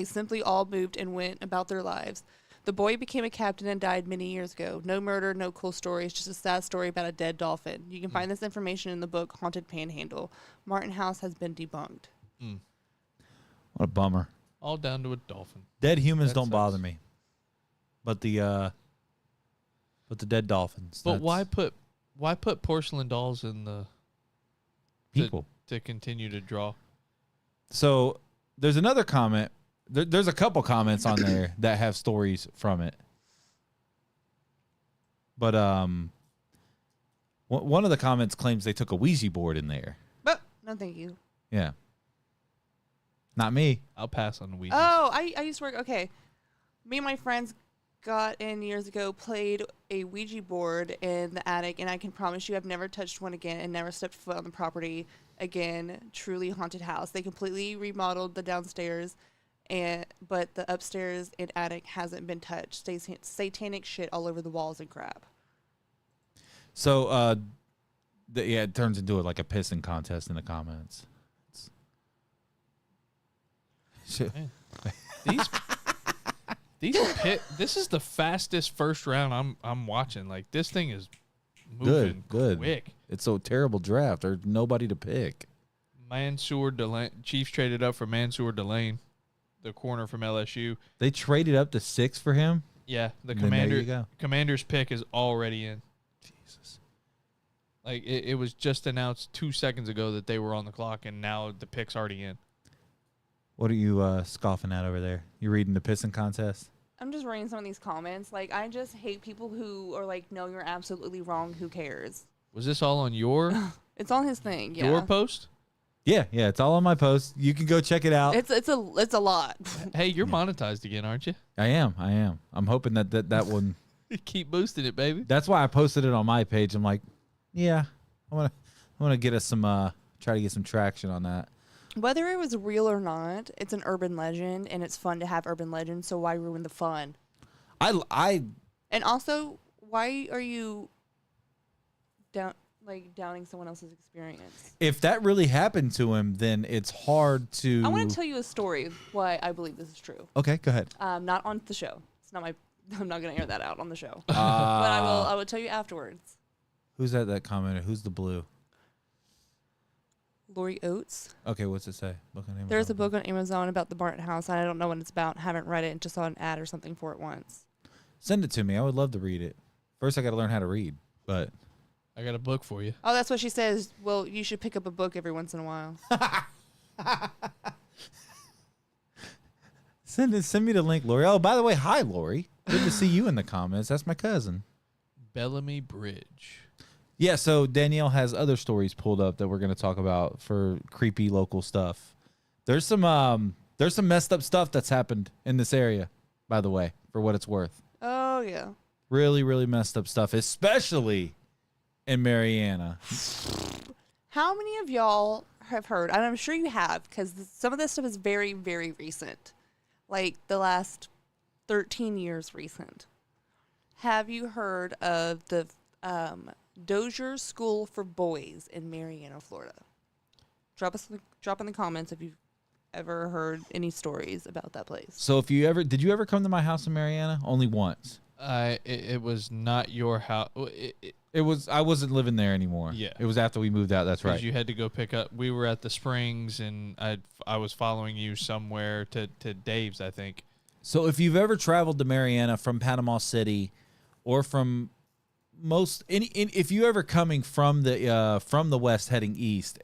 simply all moved and went about their lives. The boy became a captain and died many years ago. No murder, no cool stories, just a sad story about a dead dolphin. You can find this information in the book Haunted Panhandle. Martin House has been debunked. What a bummer. All down to a dolphin. Dead humans That don't sucks. bother me, but the dead dolphins. But why put porcelain dolls in the people to continue to draw? So there's another comment. There's a couple comments on there that have stories from it. But one of the comments claims they took a Ouija board in there. But no, thank you. Yeah. Not me. I'll pass on the Ouija. Oh, I used to work. Okay, me and my friends got in years ago, played a Ouija board in the attic, and I can promise you I've never touched one again and never stepped foot on the property again. Truly haunted house. They completely remodeled the downstairs, but the upstairs and attic hasn't been touched. Satanic shit all over the walls and crap. So it turns into like a pissing contest in the comments. This is the fastest first round I'm watching. Like, this thing is moving good. quick. It's a terrible draft. There's nobody to pick. Mansour Delane. Chiefs traded up for Mansour Delane, the corner from LSU. They traded up to 6 for him. Yeah, the And then there you go. commander's pick is already in. Jesus. Like, it was just announced 2 seconds ago that they were on the clock, and now the pick's already in. What are you scoffing at over there? You reading the pissing contest? I'm just reading some of these comments. Like, I just hate people who are like, no, you're absolutely wrong. Who cares? Was this all on your It's on his thing. Yeah. your post? Yeah, it's all on my post. You can go check it out. It's a lot. Hey, you're monetized again, aren't you? I am. I'm hoping that one. Keep boosting it, baby. That's why I posted it on my page. I'm like, yeah, I want to get us some try to get some traction on that. Whether it was real or not, it's an urban legend, and it's fun to have urban legends. So why ruin the fun? And also, why are you downing someone else's experience? If that really happened to him, then it's hard to. I want to tell you a story of why I believe this is true. Okay, go ahead. Not on the show. It's not my. I'm not going to air that out on the show. But I will tell you afterwards. Who's that commenter? Who's the blue? Lori Oates. Okay, what's it say? Book on Amazon. There's a book on Amazon about the Martin House, and I don't know what it's about. Haven't read it, and just saw an ad or something for it once. Send it to me. I would love to read it. First, I got to learn how to read, but I got a book for you. Oh, that's what she says. Well, you should pick up a book every once in a while. send me the link, Lori. Oh, by the way, hi, Lori. Good to see you in the comments. That's my cousin. Bellamy Bridge. Yeah, so Danielle has other stories pulled up that we're going to talk about for creepy local stuff. There's some messed up stuff that's happened in this area, by the way, for what it's worth. Oh, yeah. Really, really messed up stuff, especially in Mariana. How many of y'all have heard, and I'm sure you have, because some of this stuff is very, very recent, like the last 13 years recent. Have you heard of the Dozier School for Boys in Mariana, Florida? Drop in the comments if you've ever heard any stories about that place. So did you ever come to my house in Mariana? Only once. It was not your house. I wasn't living there anymore. Yeah. It was after we moved out. That's right. You had to go pick up. We were at the Springs, and I was following you somewhere to Dave's, I think. So if you've ever traveled to Mariana from Panama City, or from if you ever coming from the west heading east,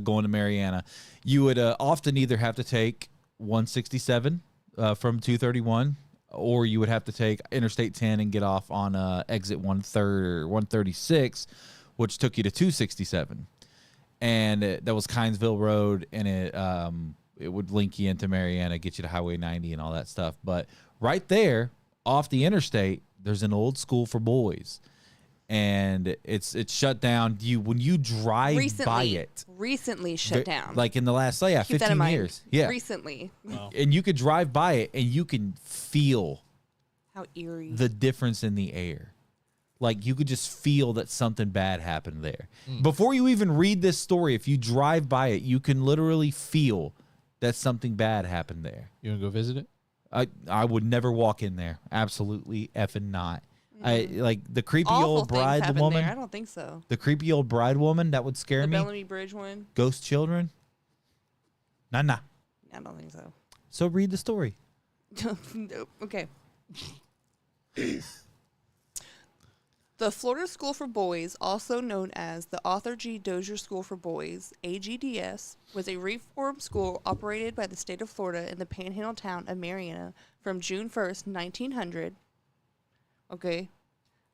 going to Mariana, you would often either have to take 167 from 231, or you would have to take Interstate 10 and get off on exit 136, which took you to 267, and that was Kinesville Road, and it would link you into Marietta, get you to Highway 90 and all that stuff. But right there off the interstate, there's an old school for boys. And it's shut down. When you drive by it, recently shut down. Like in the last, Keep 15 years. Yeah. Recently. Wow. And you could drive by it and you can feel How eerie. the difference in the air. Like you could just feel that something bad happened there. Before you even read this story, if you drive by it, you can literally feel that something bad happened there. You want to go visit it? I would never walk in there. Absolutely effing not. I like the creepy Awful old things bride happen woman. there. I don't think so. The creepy old bride woman that would scare The me. Bellamy Bridge one? Ghost children. Nah. I don't think so. So read the story. Nope. Okay. The Florida School for Boys, also known as the Arthur G. Dozier School for Boys, AGDS, was a reform school operated by the state of Florida in the panhandle town of Marietta from June 1st, 1900,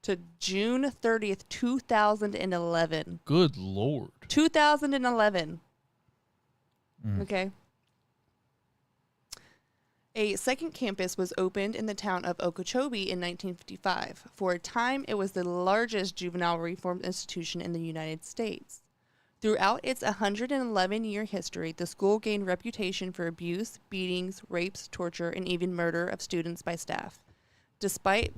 to June 30th, 2011. Good Lord. 2011. Okay. A second campus was opened in the town of Okeechobee in 1955. For a time, it was the largest juvenile reform institution in the United States. Throughout its 111-year history, the school gained reputation for abuse, beatings, rapes, torture, and even murder of students by staff. Despite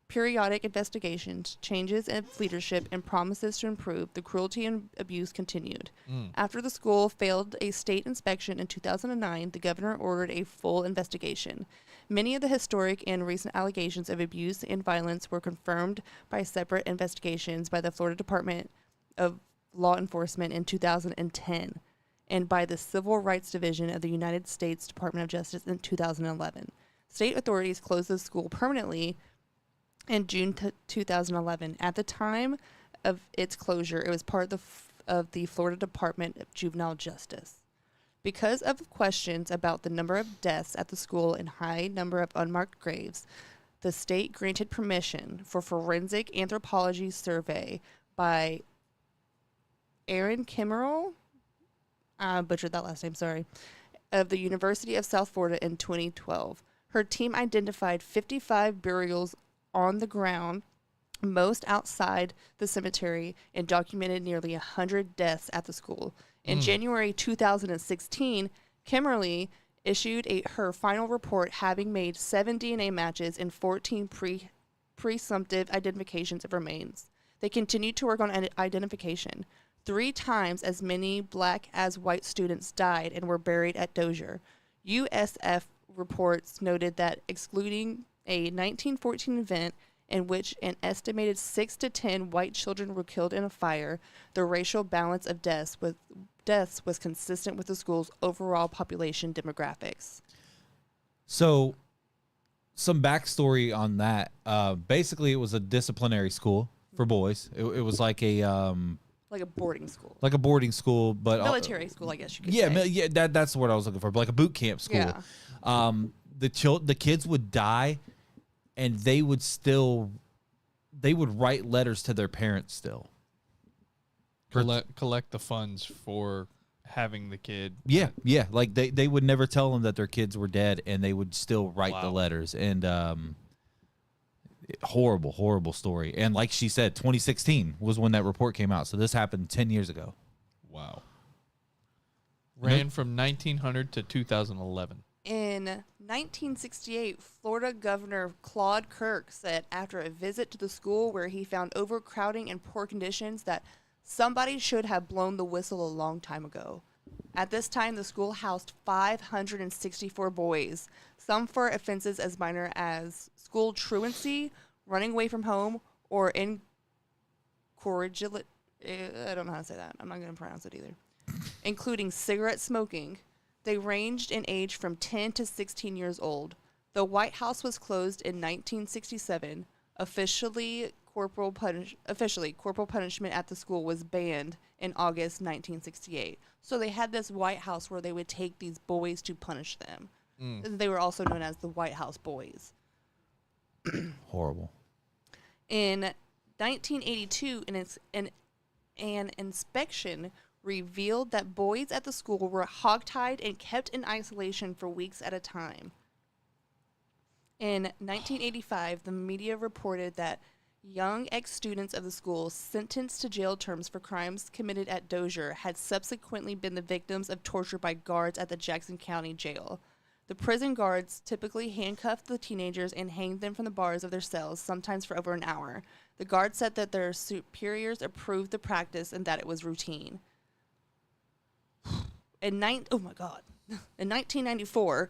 periodic investigations, changes in leadership, and promises to improve, the cruelty and abuse continued. After the school failed a state inspection in 2009, the governor ordered a full investigation. Many of the historic and recent allegations of abuse and violence were confirmed by separate investigations by the Florida Department of Law Enforcement in 2010 and by the Civil Rights Division of the United States Department of Justice in 2011. State authorities closed the school permanently in June 2011. At the time of its closure, it was part of the Florida Department of Juvenile Justice. Because of questions about the number of deaths at the school and high number of unmarked graves, the state granted permission for forensic anthropology survey by Erin Kimmerell, I butchered that last name, sorry, of the University of South Florida in 2012. Her team identified 55 burials on the ground, most outside the cemetery, and documented nearly 100 deaths at the school. In January 2016, Kimberly issued her final report, having made 7 DNA matches and 14 presumptive identifications of remains. They continued to work on identification. 3 times as many black as white students died and were buried at Dozier. USF reports noted that excluding a 1914 event in which an estimated 6 to 10 white children were killed in a fire, the racial balance of deaths was consistent with the school's overall population demographics. So, some backstory on that. Basically, it was a disciplinary school for boys. It was like a like a boarding school, like a boarding school, but military school, I guess you could yeah, say. yeah. That's the word I was looking for. But like a boot camp school. Yeah. The kids would die, and they would write letters to their parents still. Collect the funds for having the kid. Yeah. Like they would never tell them that their kids were dead, and they would still write the letters. And horrible story. And like she said, 2016 was when that report came out. So this happened 10 years ago. Wow. Ran from 1900 to 2011. In 1968, Florida Governor Claude Kirk said after a visit to the school where he found overcrowding and poor conditions that somebody should have blown the whistle a long time ago. At this time, the school housed 564 boys, some for offenses as minor as school truancy, running away from home, or incorrigibility. I don't know how to say that. I'm not going to pronounce it either. Including cigarette smoking. They ranged in age from 10 to 16 years old. The White House was closed in 1967. Officially, corporal punishment at the school was banned in August 1968. So they had this White House where they would take these boys to punish them. They were also known as the White House Boys. Horrible. In 1982, an inspection revealed that boys at the school were hogtied and kept in isolation for weeks at a time. In 1985, the media reported that young ex-students of the school sentenced to jail terms for crimes committed at Dozier had subsequently been the victims of torture by guards at the Jackson County Jail. The prison guards typically handcuffed the teenagers and hanged them from the bars of their cells, sometimes for over an hour. The guards said that their superiors approved the practice and that it was routine. In 1994,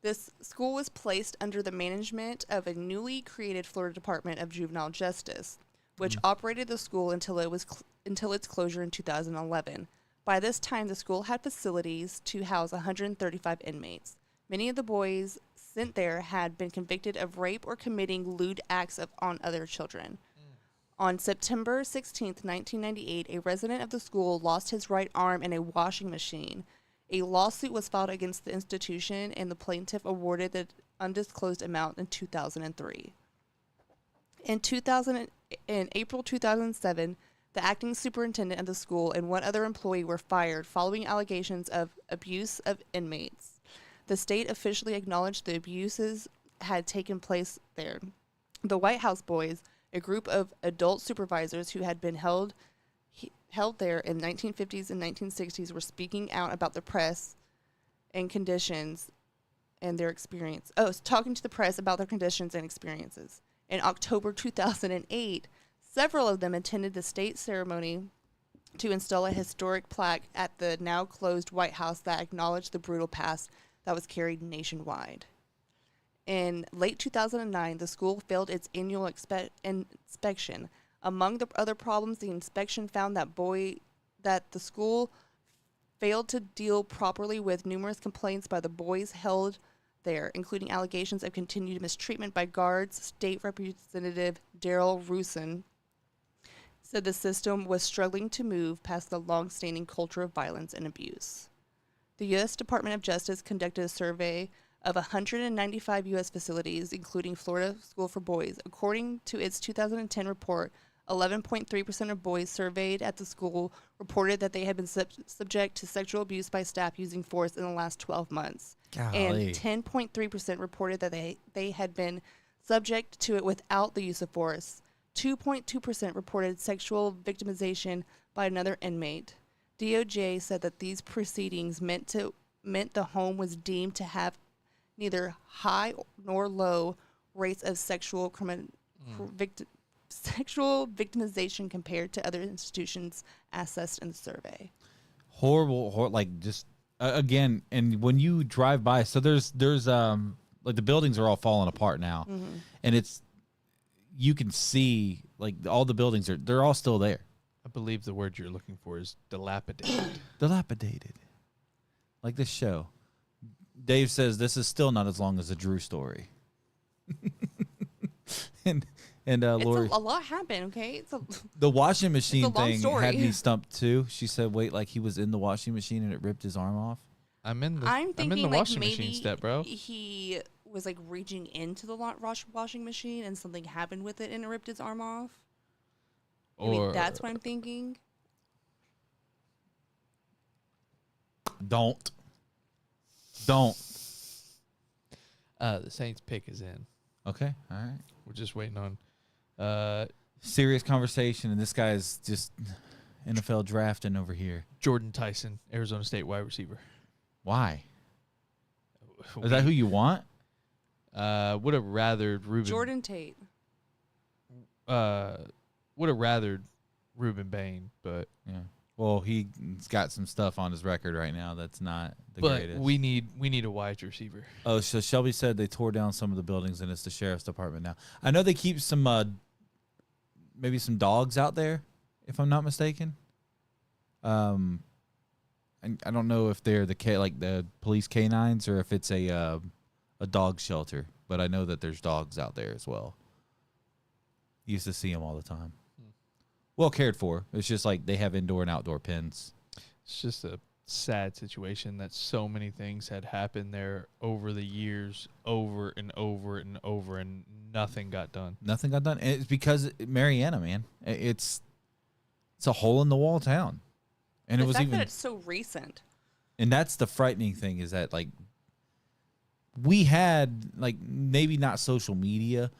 this school was placed under the management of a newly created Florida Department of Juvenile Justice, which operated the school until its closure in 2011. By this time, the school had facilities to house 135 inmates. Many of the boys sent there had been convicted of rape or committing lewd acts on other children. On September 16, 1998, a resident of the school lost his right arm in a washing machine. A lawsuit was filed against the institution, and the plaintiff awarded the undisclosed amount in 2003. In April 2007, the acting superintendent of the school and one other employee were fired following allegations of abuse of inmates. The state officially acknowledged the abuses had taken place there. The White House Boys, a group of adult supervisors who had been held there in 1950s and 1960s, were speaking out about the press and conditions and their experience. Talking to the press about their conditions and experiences. In October 2008, several of them attended the state ceremony to install a historic plaque at the now closed White House that acknowledged the brutal past that was carried nationwide. In late 2009, the school failed its annual inspection. Among the other problems, the inspection found that the school failed to deal properly with numerous complaints by the boys held there, including allegations of continued mistreatment by guards. State Representative Daryl Rusin said the system was struggling to move past the long-standing culture of violence and abuse. The U.S. Department of Justice conducted a survey of 195 U.S. facilities, including Florida School for Boys. According to its 2010 report, 11.3% of boys surveyed at the school reported that they had been subject to sexual abuse by staff using force in the last 12 months. Golly. And 10.3% reported that they had been subject to it without the use of force. 2.2% reported sexual victimization by another inmate. DOJ said that these proceedings meant the home was deemed to have neither high nor low rates of sexual victimization compared to other institutions assessed in the survey. Horrible, like just again, and when you drive by, so there's like the buildings are all falling apart now, and you can see like all the buildings they're all still there. I believe the word you're looking for is dilapidated. Dilapidated, like this show. Dave says this is still not as long as the Drew story. and Lori, a lot happened. Okay, the washing machine thing story. had me stumped too. She said, "Wait, like he was in the washing machine and it ripped his arm off." I'm in the like washing maybe machine step, bro. He was like reaching into the washing machine and something happened with it and it ripped his arm off. Maybe that's what I'm thinking. Don't. The Saints pick is in. Okay, all right. We're just waiting on Serious conversation, and this guy's just NFL drafting over here. Jordan Tyson, Arizona State wide receiver. Why? Is that who you want? Would have rathered Ruben. Jordan Tate. Would have rathered Ruben Bain, but Yeah. Well, he's got some stuff on his record right now that's not the greatest. we need a wide receiver. Oh, so Shelby said they tore down some of the buildings and it's the sheriff's department now. I know they keep some maybe some dogs out there, if I'm not mistaken. I don't know if they're the police canines or if it's a dog shelter, but I know that there's dogs out there as well. Used to see them all the time. Well cared for. It's just like they have indoor and outdoor pens. It's just a sad situation that so many things had happened there over the years, over and over and over, and nothing got done. Nothing got done. And it's because Mariana, man. It's a hole in the wall town. And the it was fact even, that it's so recent. and that's the frightening thing is that like we had like maybe not social media,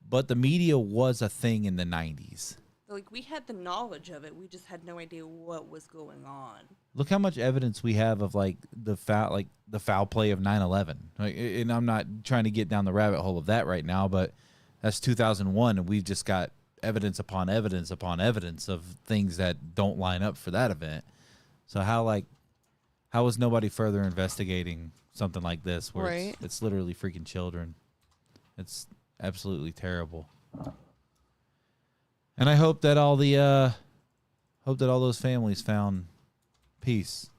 but the media was a thing in the 90s. Like, we had the knowledge of it. We just had no idea what was going on. Look how much evidence we have of like the foul play of 9/11. Like, and I'm not trying to get down the rabbit hole of that right now, but that's 2001, and we've just got evidence upon evidence upon evidence of things that don't line up for that event. So how was nobody further investigating something like this where Right. it's literally freaking children? It's absolutely terrible. And I hope that all those families found peace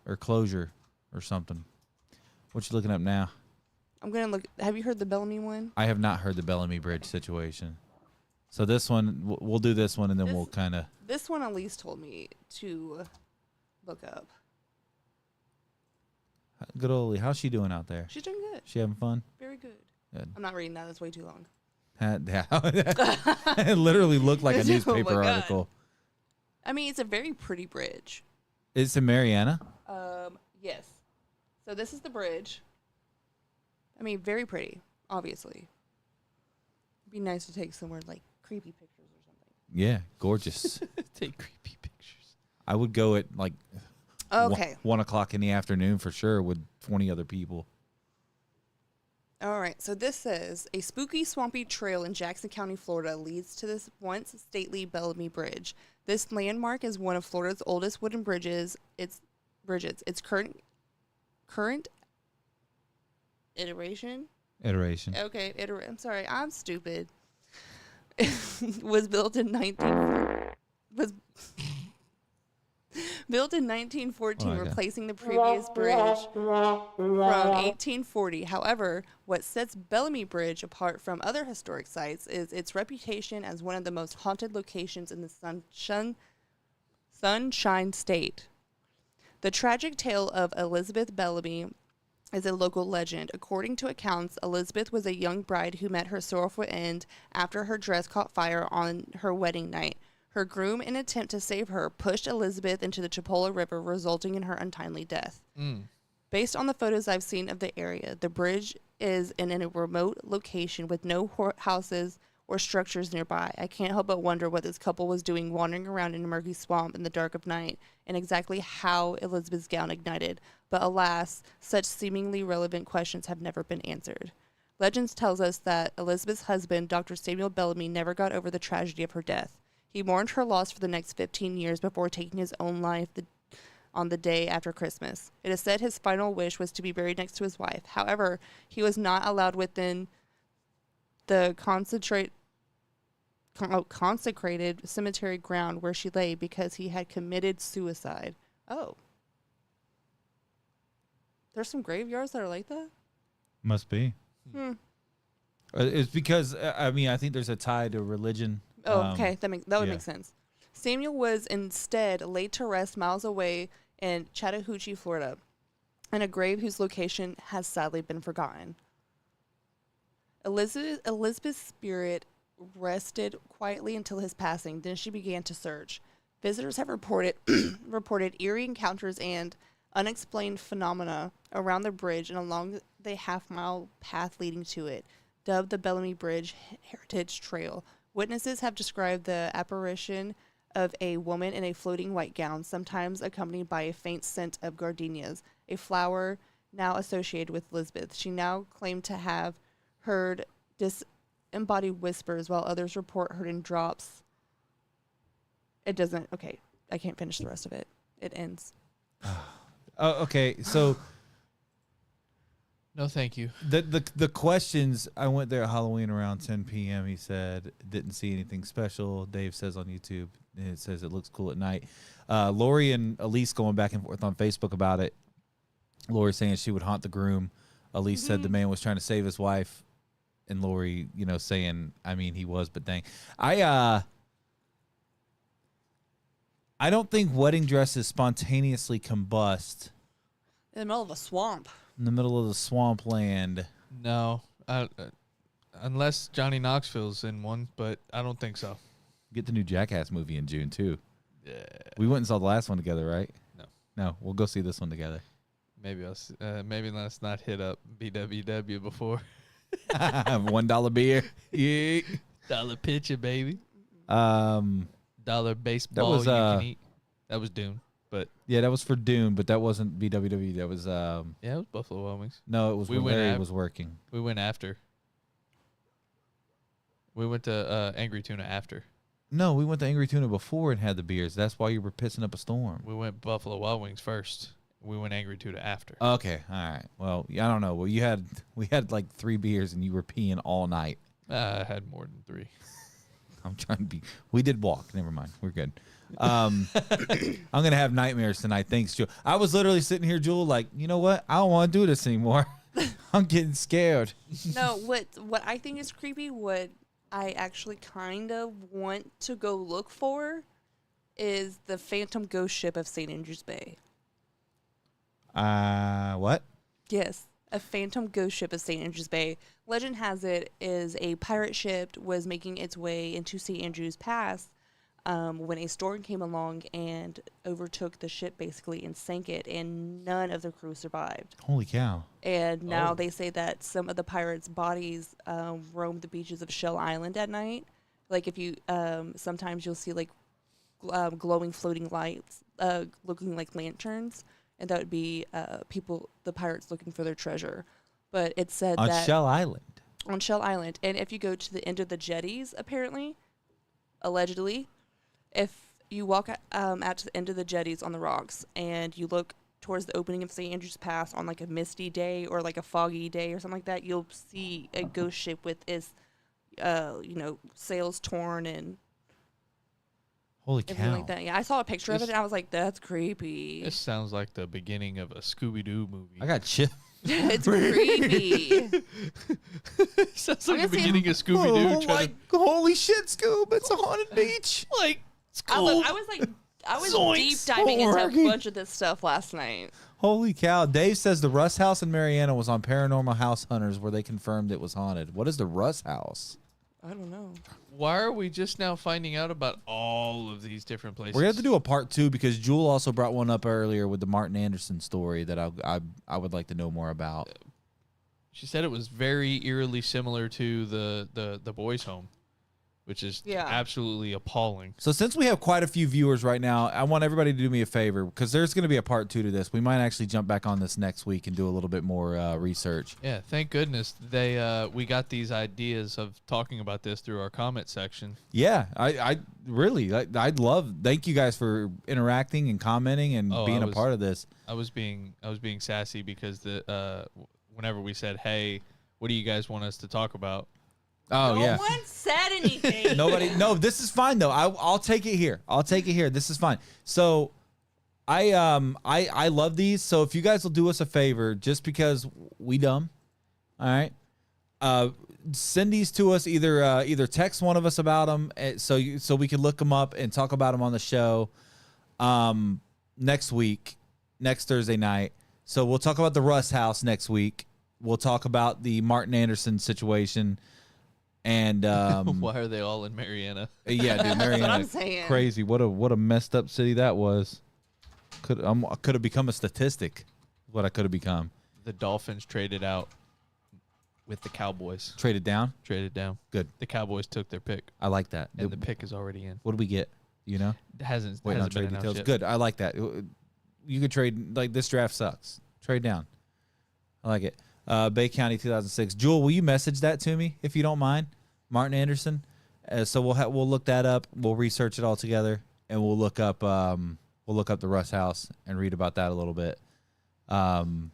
or closure or something. What you looking up now? I'm going to look. Have you heard the Bellamy one? I have not heard the Bellamy Bridge situation. So this one, we'll do this one, and then we'll kind of... This one Elise told me to look up. Good old Lee. How's she doing out there? She's doing good. She having fun? Very good. Good. I'm not reading that. That's way too long. Yeah. It literally looked like a Oh my newspaper God. article. I mean, it's a very pretty bridge. It's in Mariana? Yes. So this is the bridge. I mean, very pretty, obviously. It'd be nice to take somewhere like creepy pictures or something. Yeah, gorgeous. Take creepy pictures. I would go at like Okay. 1 o'clock in the afternoon for sure with 20 other people. All right. So this says a spooky, swampy trail in Jackson County, Florida leads to this once stately Bellamy Bridge. This landmark is one of Florida's oldest wooden bridges. Its current iteration. Okay, I'm sorry, I'm stupid. was built in 1914, Oh, okay. replacing the previous bridge from 1840. However, what sets Bellamy Bridge apart from other historic sites is its reputation as one of the most haunted locations in the Sunshine State. The tragic tale of Elizabeth Bellamy is a local legend. According to accounts, Elizabeth was a young bride who met her sorrowful end after her dress caught fire on her wedding night. Her groom, in an attempt to save her, pushed Elizabeth into the Chipola River, resulting in her untimely death. Based on the photos I've seen of the area, the bridge is in a remote location with no houses or structures nearby. I can't help but wonder what this couple was doing wandering around in a murky swamp in the dark of night, and exactly how Elizabeth's gown ignited. But alas, such seemingly relevant questions have never been answered. Legends tells us that Elizabeth's husband, Dr. Samuel Bellamy, never got over the tragedy of her death. He mourned her loss for the next 15 years before taking his own life on the day after Christmas. It is said his final wish was to be buried next to his wife. However, he was not allowed within the consecrated cemetery ground where she lay because he had committed suicide. Oh. There's some graveyards that are like that? Must be. It's because, I mean, I think there's a tie to religion. Oh, okay. That would yeah. make sense. Samuel was instead laid to rest miles away in Chattahoochee, Florida, in a grave whose location has sadly been forgotten. Elizabeth's spirit rested quietly until his passing. Then she began to search. Visitors have reported eerie encounters and unexplained phenomena around the bridge and along the half-mile path leading to it, dubbed the Bellamy Bridge Heritage Trail. Witnesses have described the apparition of a woman in a floating white gown, sometimes accompanied by a faint scent of gardenias, a flower now associated with Elizabeth. She now claimed to have heard disembodied whispers, while others report hearing drops. It doesn't. Okay, I can't finish the rest of it. It ends. Okay, so No, thank you. the questions, I went there at Halloween around 10 p.m. He said, didn't see anything special. Dave says on YouTube, it says it looks cool at night. Lori and Elise going back and forth on Facebook about it. Lori saying she would haunt the groom. Elise said the man was trying to save his wife. And Lori, saying, I mean, he was, but dang. I don't think wedding dresses spontaneously combust In the middle of a swamp. in the middle of the swampland. No, unless Johnny Knoxville's in one, but I don't think so. Get the new Jackass movie in June, too. Yeah. We went and saw the last one together, right? No. No, we'll go see this one together. Maybe maybe let's not hit up BWW before. $1 beer. Yeah. Dollar pitcher, baby. Um, Dollar baseball was, you can eat. That was Dune, but yeah, that was for Dune, but that wasn't BWW. That was yeah, it was Buffalo Wild Wings. no, it was We when went Larry af- was working. We went after. We went to Angry Tuna after. No, we went to Angry Tuna before and had the beers. That's why you were pissing up a storm. We went Buffalo Wild Wings first. We went Angry Tuna after. Okay, all right. Well, I don't know. Well, we had like 3 beers and you were peeing all night. I had more than 3. I'm trying to be. We did walk. Never mind. We're good. I'm gonna have nightmares tonight. Thanks, Jewel. I was literally sitting here, Jewel, like, you know what? I don't want to do this anymore. I'm getting scared. No, what I think is creepy, what I actually kind of want to go look for, is the Phantom Ghost Ship of St. Andrews Bay. What? Yes, a Phantom Ghost Ship of St. Andrews Bay. Legend has it is a pirate ship was making its way into St. Andrews Pass when a storm came along and overtook the ship basically and sank it, and none of the crew survived. Holy cow. And now they say that some of the pirates' bodies roam the beaches of Shell Island at night. Like if you, sometimes you'll see like glowing floating lights, looking like lanterns. And that would be the pirates looking for their treasure. But it said On that Shell Island. on Shell Island, and if you go to the end of the jetties, apparently, allegedly, if you walk out to the end of the jetties on the rocks and you look towards the opening of St. Andrews Pass on like a misty day or like a foggy day or something like that, you'll see a ghost ship with its, sails torn and Holy everything cow. like that. Yeah, I saw a picture of it and I was like, that's creepy. This sounds like the beginning of a Scooby-Doo movie. I got chip. It's creepy. Sounds like I'm the gonna say- beginning of Scooby-Doo. Oh, like, holy shit, Scoob. It's a haunted beach. Like, I was Zoinks. deep diving into a Alrighty. bunch of this stuff last night. Holy cow. Dave says the Russ House in Mariana was on Paranormal House Hunters where they confirmed it was haunted. What is the Russ House? I don't know. why are we just now finding out about all of these different places? We're going to have to do a part 2 because Jewel also brought one up earlier with the Martin Anderson story that I would like to know more about. She said it was very eerily similar to the boys' home, which is absolutely appalling. So since we have quite a few viewers right now, I want everybody to do me a favor because there's going to be a part 2 to this. We might actually jump back on this next week and do a little bit more research. Yeah, thank goodness we got these ideas of talking about this through our comment section. Yeah, I really, I'd love, thank you guys for interacting and commenting and being a part of this. I was being sassy because whenever we said, hey, what do you guys want us to talk about? Oh, yeah. No one said anything. No, this is fine though. I'll take it here. This is fine. So I love these. So if you guys will do us a favor, just because we dumb, all right, send these to us. Either text one of us about them, so we can look them up and talk about them on the show next Thursday night. So we'll talk about the Russ House next week. We'll talk about the Martin Anderson situation. And why are they all in Mariana? Yeah, dude, Mariana. That's what I'm saying. Crazy. What a messed up city that was. Could have become a statistic. What I could have become. The Dolphins traded out with the Cowboys. Traded down. Traded down. Good. The Cowboys took their pick, I like that. and the pick is already in. What do we get? You know. It hasn't Wait, hasn't not been trade announced details. yet. Good. I like that. You could trade, like, this draft sucks. Trade down. I like it. Bay County 2006. Jewel, will you message that to me if you don't mind? Martin Anderson. So we'll look that up. We'll research it all together, and we'll look up the Russ House and read about that a little bit. And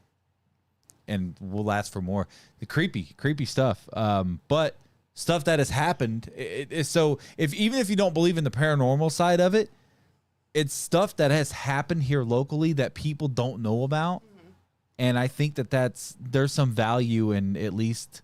we'll ask for more. The creepy stuff. But stuff that has happened. So even if you don't believe in the paranormal side of it, it's stuff that has happened here locally that people don't know about. And I think there's some value in at least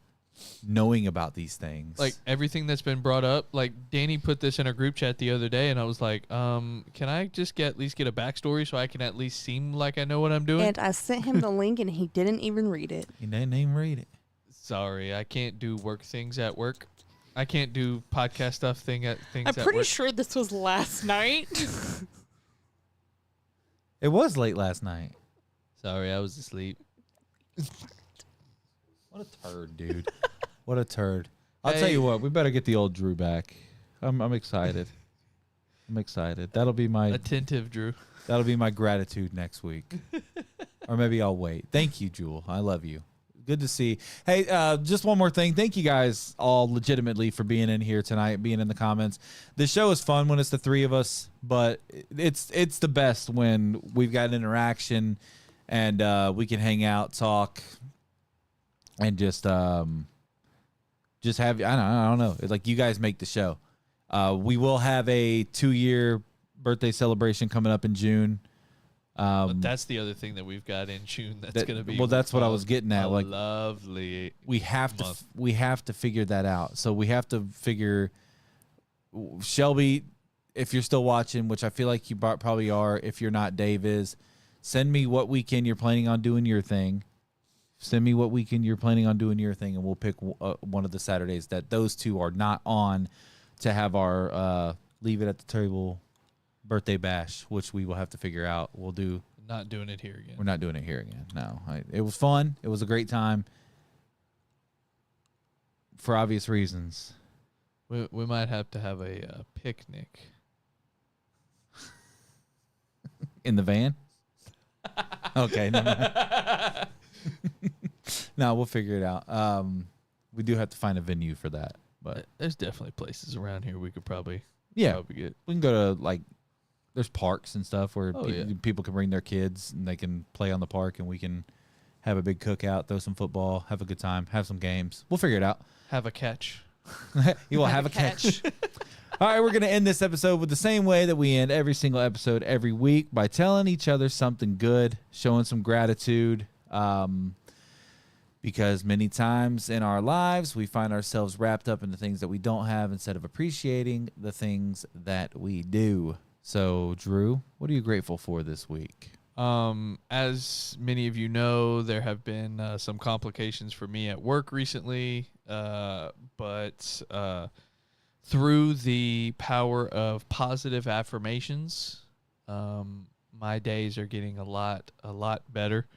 knowing about these things. Like everything that's been brought up, like Danny put this in a group chat the other day, and I was like, can I just at least get a backstory so I can at least seem like I know what I'm doing? And I sent him the link, and he didn't even read it. He didn't even read it. Sorry, I can't do work things at work. I can't do podcast stuff at things I'm at pretty work. sure this was last night. It was late last night. Sorry, I was asleep. What a turd, dude. What a turd. I'll tell Hey. you what, we better get the old Drew back. I'm excited. I'm excited. That'll be my Attentive, Drew. gratitude next week. Or maybe I'll wait. Thank you, Jewel. I love you. Good to see. Hey, just one more thing. Thank you guys all legitimately for being in here tonight, being in the comments. The show is fun when it's the three of us, but it's the best when we've got an interaction and we can hang out, talk, and just have I don't know. It's like you guys make the show. We will have a 2-year birthday celebration coming up in June. But that's the other thing that we've got in June. That's going to be that's what I was getting at. Like lovely. We have to figure that out. So we have to figure. Shelby, if you're still watching, which I feel like you probably are. If you're not, Dave is. Send me what weekend you're planning on doing your thing. And we'll pick one of the Saturdays that those two are not on to have our leave it at the table birthday bash, which we will have to figure out. We'll do. Not doing it here again. We're not doing it here again. No, it was fun. It was a great time for obvious reasons. We might have to have a picnic. In the van? Okay. No, no, we'll figure it out. We do have to find a venue for that. But there's definitely places around here we could probably get. We can go to there's parks and stuff where Oh, yeah. people can bring their kids and they can play on the park and we can have a big cookout, throw some football, have a good time, have some games. We'll figure it out. Have a catch. You will have a catch. All right, we're going to end this episode with the same way that we end every single episode every week, by telling each other something good, showing some gratitude. Because many times in our lives, we find ourselves wrapped up in the things that we don't have instead of appreciating the things that we do. So, Drew, what are you grateful for this week? As many of you know, there have been some complications for me at work recently, but through the power of positive affirmations, my days are getting a lot better.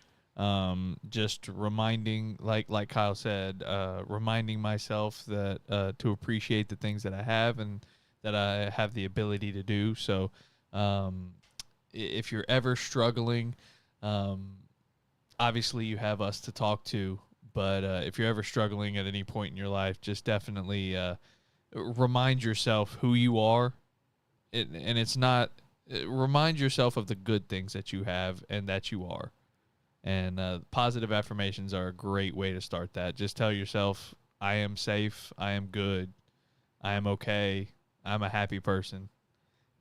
Just reminding, like Kyle said, reminding myself that to appreciate the things that I have and that I have the ability to do. So if you're ever struggling, obviously you have us to talk to, but if you're ever struggling at any point in your life, just definitely remind yourself who you are. Remind yourself of the good things that you have and that you are. And positive affirmations are a great way to start that. Just tell yourself, I am safe, I am good, I am okay, I'm a happy person.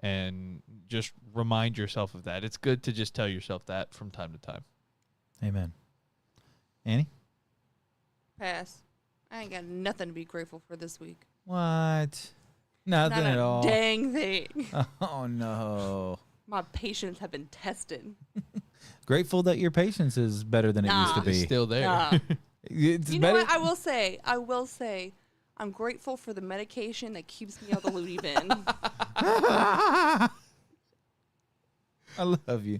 And just remind yourself of that. It's good to just tell yourself that from time to time. Amen. Annie? Pass. I ain't got nothing to be grateful for this week. What? Nothing Not at a all. dang thing. Oh, no. My patience have been tested. Grateful that your patience is better than it used to Nah. be. It's still there. Nah. It's You know better. what? I will say, I'm grateful for the medication that keeps me out the loony bin. I love you.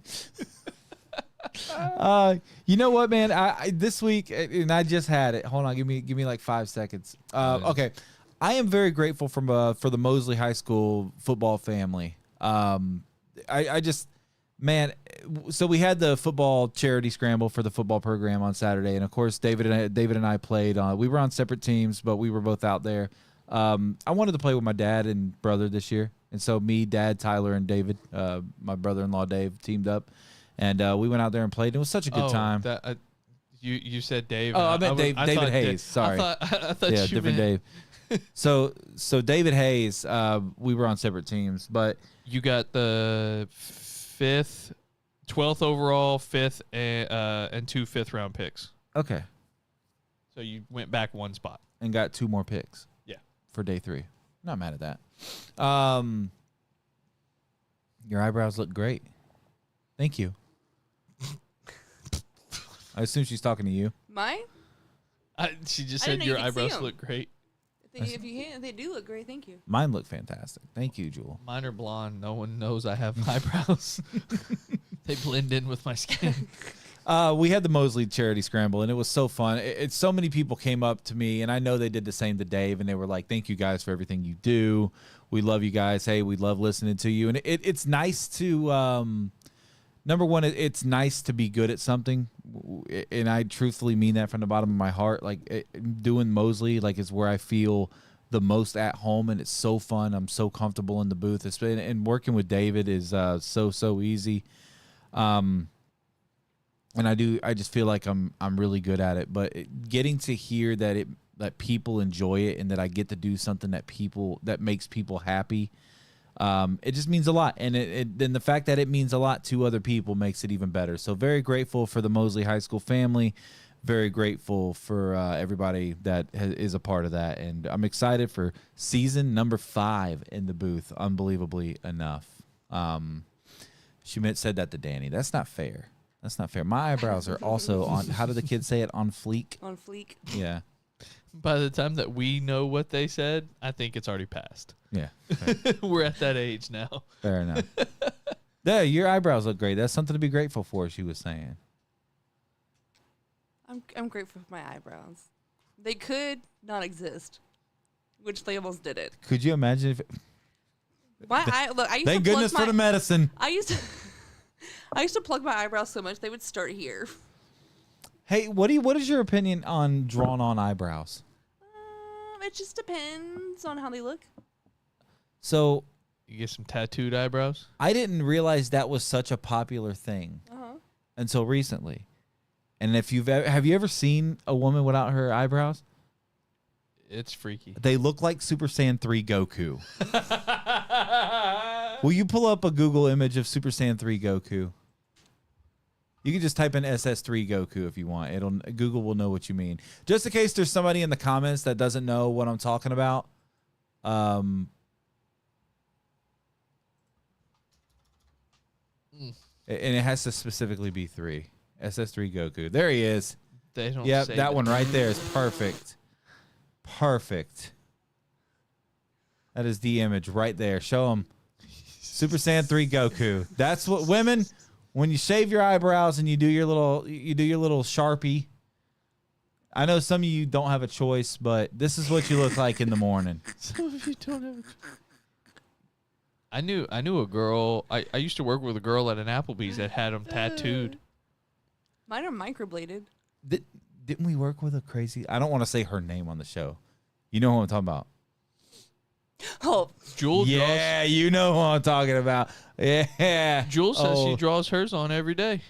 You know what, man? I this week, and I just had it. Hold on, give me like 5 seconds. Okay, I am very grateful for the Mosley High School football family. I just, man. So we had the football charity scramble for the football program on Saturday, and of course, David and I played. We were on separate teams, but we were both out there. I wanted to play with my dad and brother this year, and so me, Dad, Tyler, and David, my brother-in-law Dave, teamed up, and we went out there and played. It was such a good time. You said Dave. Oh, I meant David Hayes. Sorry. I thought Yeah, you different meant, Dave. So David Hayes, we were on separate teams, but you got the 12th overall, 5th, and 2 5th-round picks. okay, So you went back one spot. and got 2 more picks. Yeah. For day 3. Not mad at that. Your eyebrows look great. Thank you. I assume she's talking to you. Mine? She just I said didn't know you your could see eyebrows 'em. look great. If you can, they do look great. Thank you. Mine look fantastic. Thank you, Jewel. Mine are blonde. No one knows I have eyebrows. They blend in with my skin. We had the Mosley Charity Scramble, and it was so fun. It's so many people came up to me, and I know they did the same to Dave, and they were like, "Thank you guys for everything you do. We love you guys. Hey, we love listening to you." And it's nice to number one, it's nice to be good at something, and I truthfully mean that from the bottom of my heart. Like doing Mosley, like is where I feel the most at home, and it's so fun. I'm so comfortable in the booth. And working with David is so easy. And I just feel like I'm really good at it. But getting to hear that people enjoy it and that I get to do something that makes people happy, it just means a lot. And then the fact that it means a lot to other people makes it even better. So very grateful for the Mosley High School family. Very grateful for everybody that is a part of that. And I'm excited for season number 5 in the booth. Unbelievably enough. She said that to Danny. That's not fair. That's not fair. My eyebrows are also on, how do the kids say it? On fleek? On fleek. Yeah. By the time that we know what they said, I think it's already passed. Yeah. We're at that age now. Fair enough. Yeah, your eyebrows look great. That's something to be grateful for, she was saying. I'm grateful for my eyebrows. They could not exist, which they almost did it. Could you imagine if... Look, I used Thank to goodness for the medicine. I used to plug my eyebrows so much they would start here. Hey, what is your opinion on drawn-on eyebrows? It just depends on how they look. So... You get some tattooed eyebrows? I didn't realize that was such a popular thing until recently. And if have you ever seen a woman without her eyebrows? It's freaky. They look like Super Saiyan 3 Goku. Will you pull up a Google image of Super Saiyan 3 Goku? You can just type in SS3 Goku if you want. Google will know what you mean. Just in case there's somebody in the comments that doesn't know what I'm talking about. And it has to specifically be 3. SS3 Goku. There he is. They don't. Yep, say that one right there is perfect. Perfect. That is the image right there. Show him. Super Saiyan 3 Goku. That's what women, when you shave your eyebrows and you do your little Sharpie. I know some of you don't have a choice, but this is what you look like in the morning. Some of you don't have a choice. I knew a girl. I used to work with a girl at an Applebee's that had them tattooed. Mine are microbladed. Didn't we work with a crazy... I don't want to say her name on the show. You know who I'm talking about. Oh. Jewel draws. Yeah, you know who I'm talking about. Yeah. Jewel says she draws hers on every day.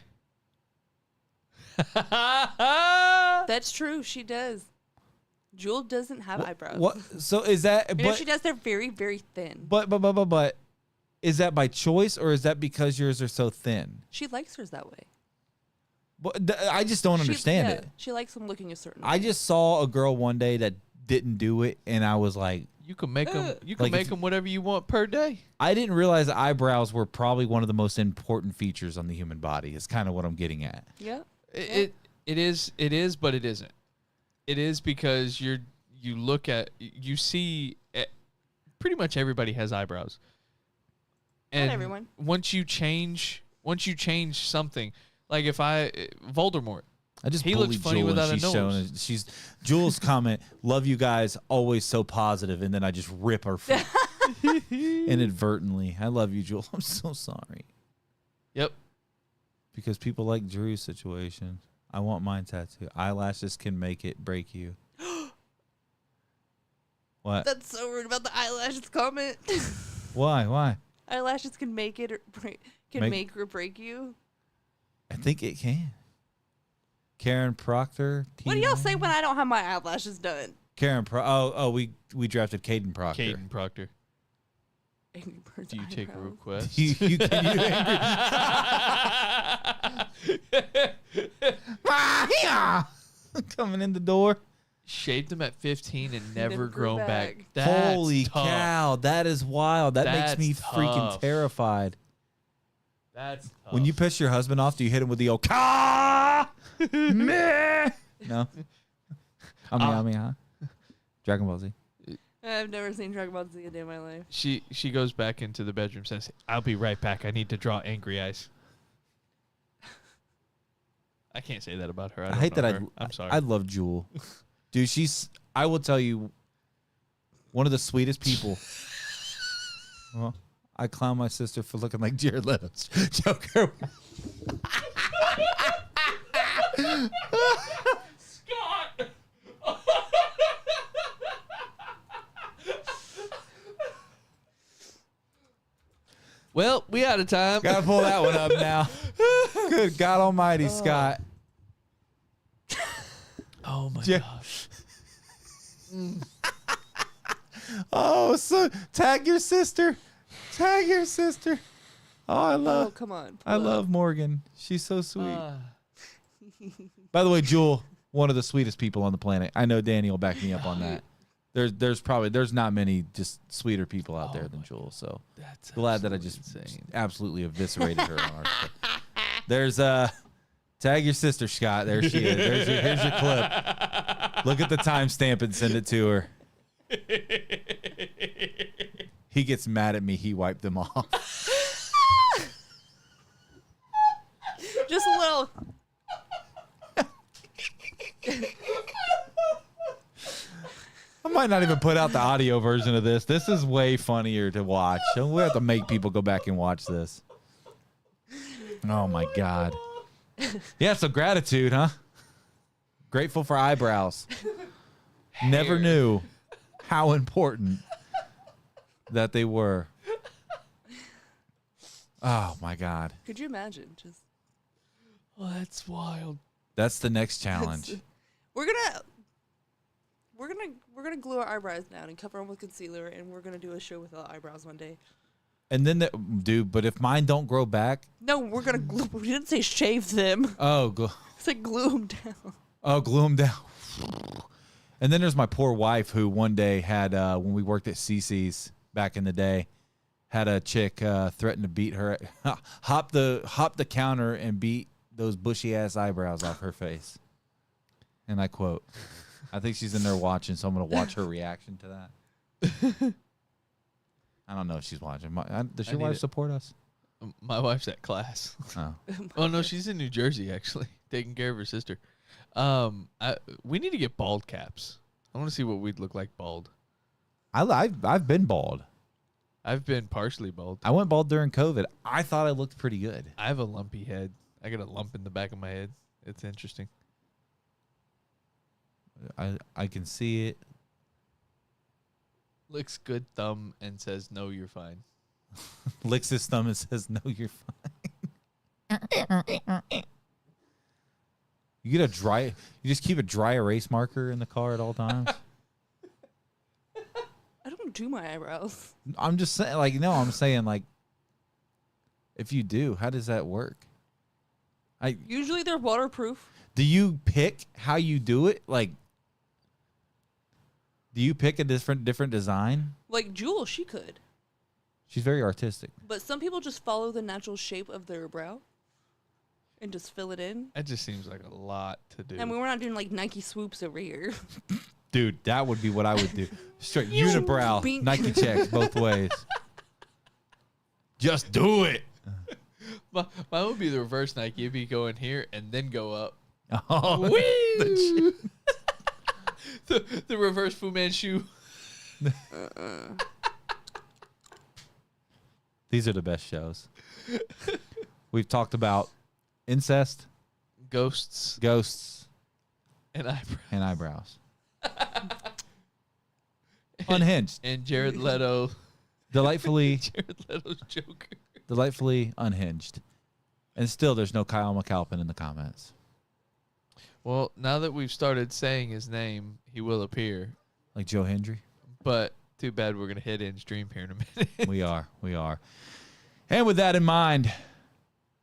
That's true. She does. Jewel doesn't have eyebrows. What? So is that... And if she does, they're very, very thin. But is that by choice or is that because yours are so thin? She likes hers that way. But I just don't understand it. She likes them looking a certain way. I just saw a girl one day that didn't do it, and I was like... You can make them. You can Like make them whatever you want per day. I didn't realize that eyebrows were probably one of the most important features on the human body. Is kind of what I'm getting at. Yeah. It is, but it isn't. It is because you see pretty much everybody has eyebrows. And not everyone. Once you change something, like if Voldemort, He looks funny without a nose. Jules' comment, "Love you guys, always so positive," and then I just rip her inadvertently. I love you, Jules. I'm so sorry. Yep. Because people like Drew's situation. I want mine tattooed. Eyelashes can make it break you. What? That's so rude about the eyelashes comment. Why? Eyelashes can make it or make or break you. I think it can. Karen Proctor. What do y'all say when I don't have my eyelashes done? We drafted Caden Proctor. Caden Proctor. Angry Birds Do you take a eyebrows. You request? coming in the door. Shaved them at 15 and never Never grew grown back. back. That's Holy tough. cow, that is wild. That That's makes me freaking tough. terrified. That's tough. When you piss your husband off, do you hit him with the old "Ka meh"? No. I mean, huh? Dragon Ball Z. I've never seen Dragon Ball Z a day in my life. She goes back into the bedroom, says, "I'll be right back. I need to draw angry eyes." I can't say that about her. I hate that. I'm sorry. I love Jewel, dude. I will tell you, one of the sweetest people. Well, I clown my sister for looking like Jared Leto's Joker. Scott. Well, we out of time. Gotta pull that one up now. Good God Almighty, Scott. Oh my Ja- gosh. Oh, so tag your sister. Tag your sister. Oh, Oh, come on. I pull up. love Morgan. She's so sweet. By the way, Jewel, one of the sweetest people on the planet. I know Danny will back me up on that. There's not many just sweeter people out there than Jewel. So That's glad that I just insane. absolutely eviscerated her on our show. There's tag your sister, Scott. There she is. Here's your clip. Look at the timestamp and send it to her. He gets mad at me. He wiped them off. Just a little. I might not even put out the audio version of this. This is way funnier to watch. We have to make people go back and watch this. Oh my God. Yeah, so gratitude, huh? Grateful for eyebrows. Never knew how important that they were. Oh my God. Could you imagine? Just Oh, that's wild. That's the next challenge. we're gonna glue our eyebrows down and cover them with concealer, and we're gonna do a show without eyebrows one day. And then, dude, but if mine don't grow back. No, we're gonna glue. We didn't say shave them. Oh, It's like glue them down. Oh, glue them down. And then there's my poor wife who one day had, when we worked at CC's back in the day, had a chick threaten to beat her, hop the counter and beat those bushy ass eyebrows off her face. And I quote, I think she's in there watching, so I'm going to watch her reaction to that. I don't know if she's watching. Does your wife support us? My wife's at class. Oh. Oh no, she's in New Jersey actually, taking care of her sister. We need to get bald caps. I want to see what we'd look like bald. I've been bald. I've been partially bald. I went bald during COVID. I thought I looked pretty good. I have a lumpy head. I got a lump in the back of my head. It's interesting. I can see it. Licks good thumb and says, "No, you're fine." Licks his thumb and says, "No, you're fine." You just keep a dry erase marker in the car at all times. I don't do my eyebrows. I'm just saying, I'm saying, if you do, how does that work? Usually they're waterproof. Do you pick how you do it? Do you pick a different design? Like Jewel, she could. She's very artistic. But some people just follow the natural shape of their brow and just fill it in. That just seems like a lot to do. I mean, we're not doing like Nike swoops over here. Dude, that would be what I would do. Straight unibrow, Bing. Nike checks both ways. Just do it. Mine would be the reverse Nike. It'd be going here and then go up. Oh, Woo! the reverse Fu Manchu. These are the best shows. We've talked about incest, Ghosts ghosts, and eyebrows. and eyebrows. Unhinged. And Jared Leto. Delightfully Jared Leto's Joker. delightfully unhinged. And still there's no Kyle McAlpin in the comments. Well, now that we've started saying his name, he will appear. Like Joe Hendry. But too bad we're going to hit in stream here in a minute. We are. And with that in mind,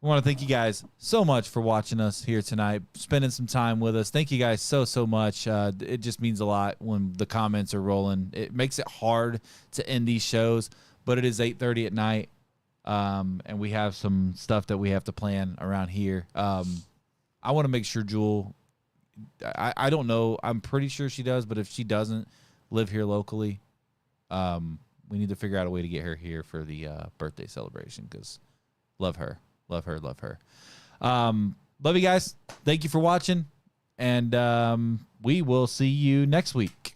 we want to thank you guys so much for watching us here tonight, spending some time with us. Thank you guys so much. It just means a lot when the comments are rolling. It makes it hard to end these shows, but it is 8:30 at night, and we have some stuff that we have to plan around here. I want to make sure Jewel, I don't know, I'm pretty sure she does, but if she doesn't live here locally, we need to figure out a way to get her here for the birthday celebration because love her. Love you guys. Thank you for watching. And we will see you next week.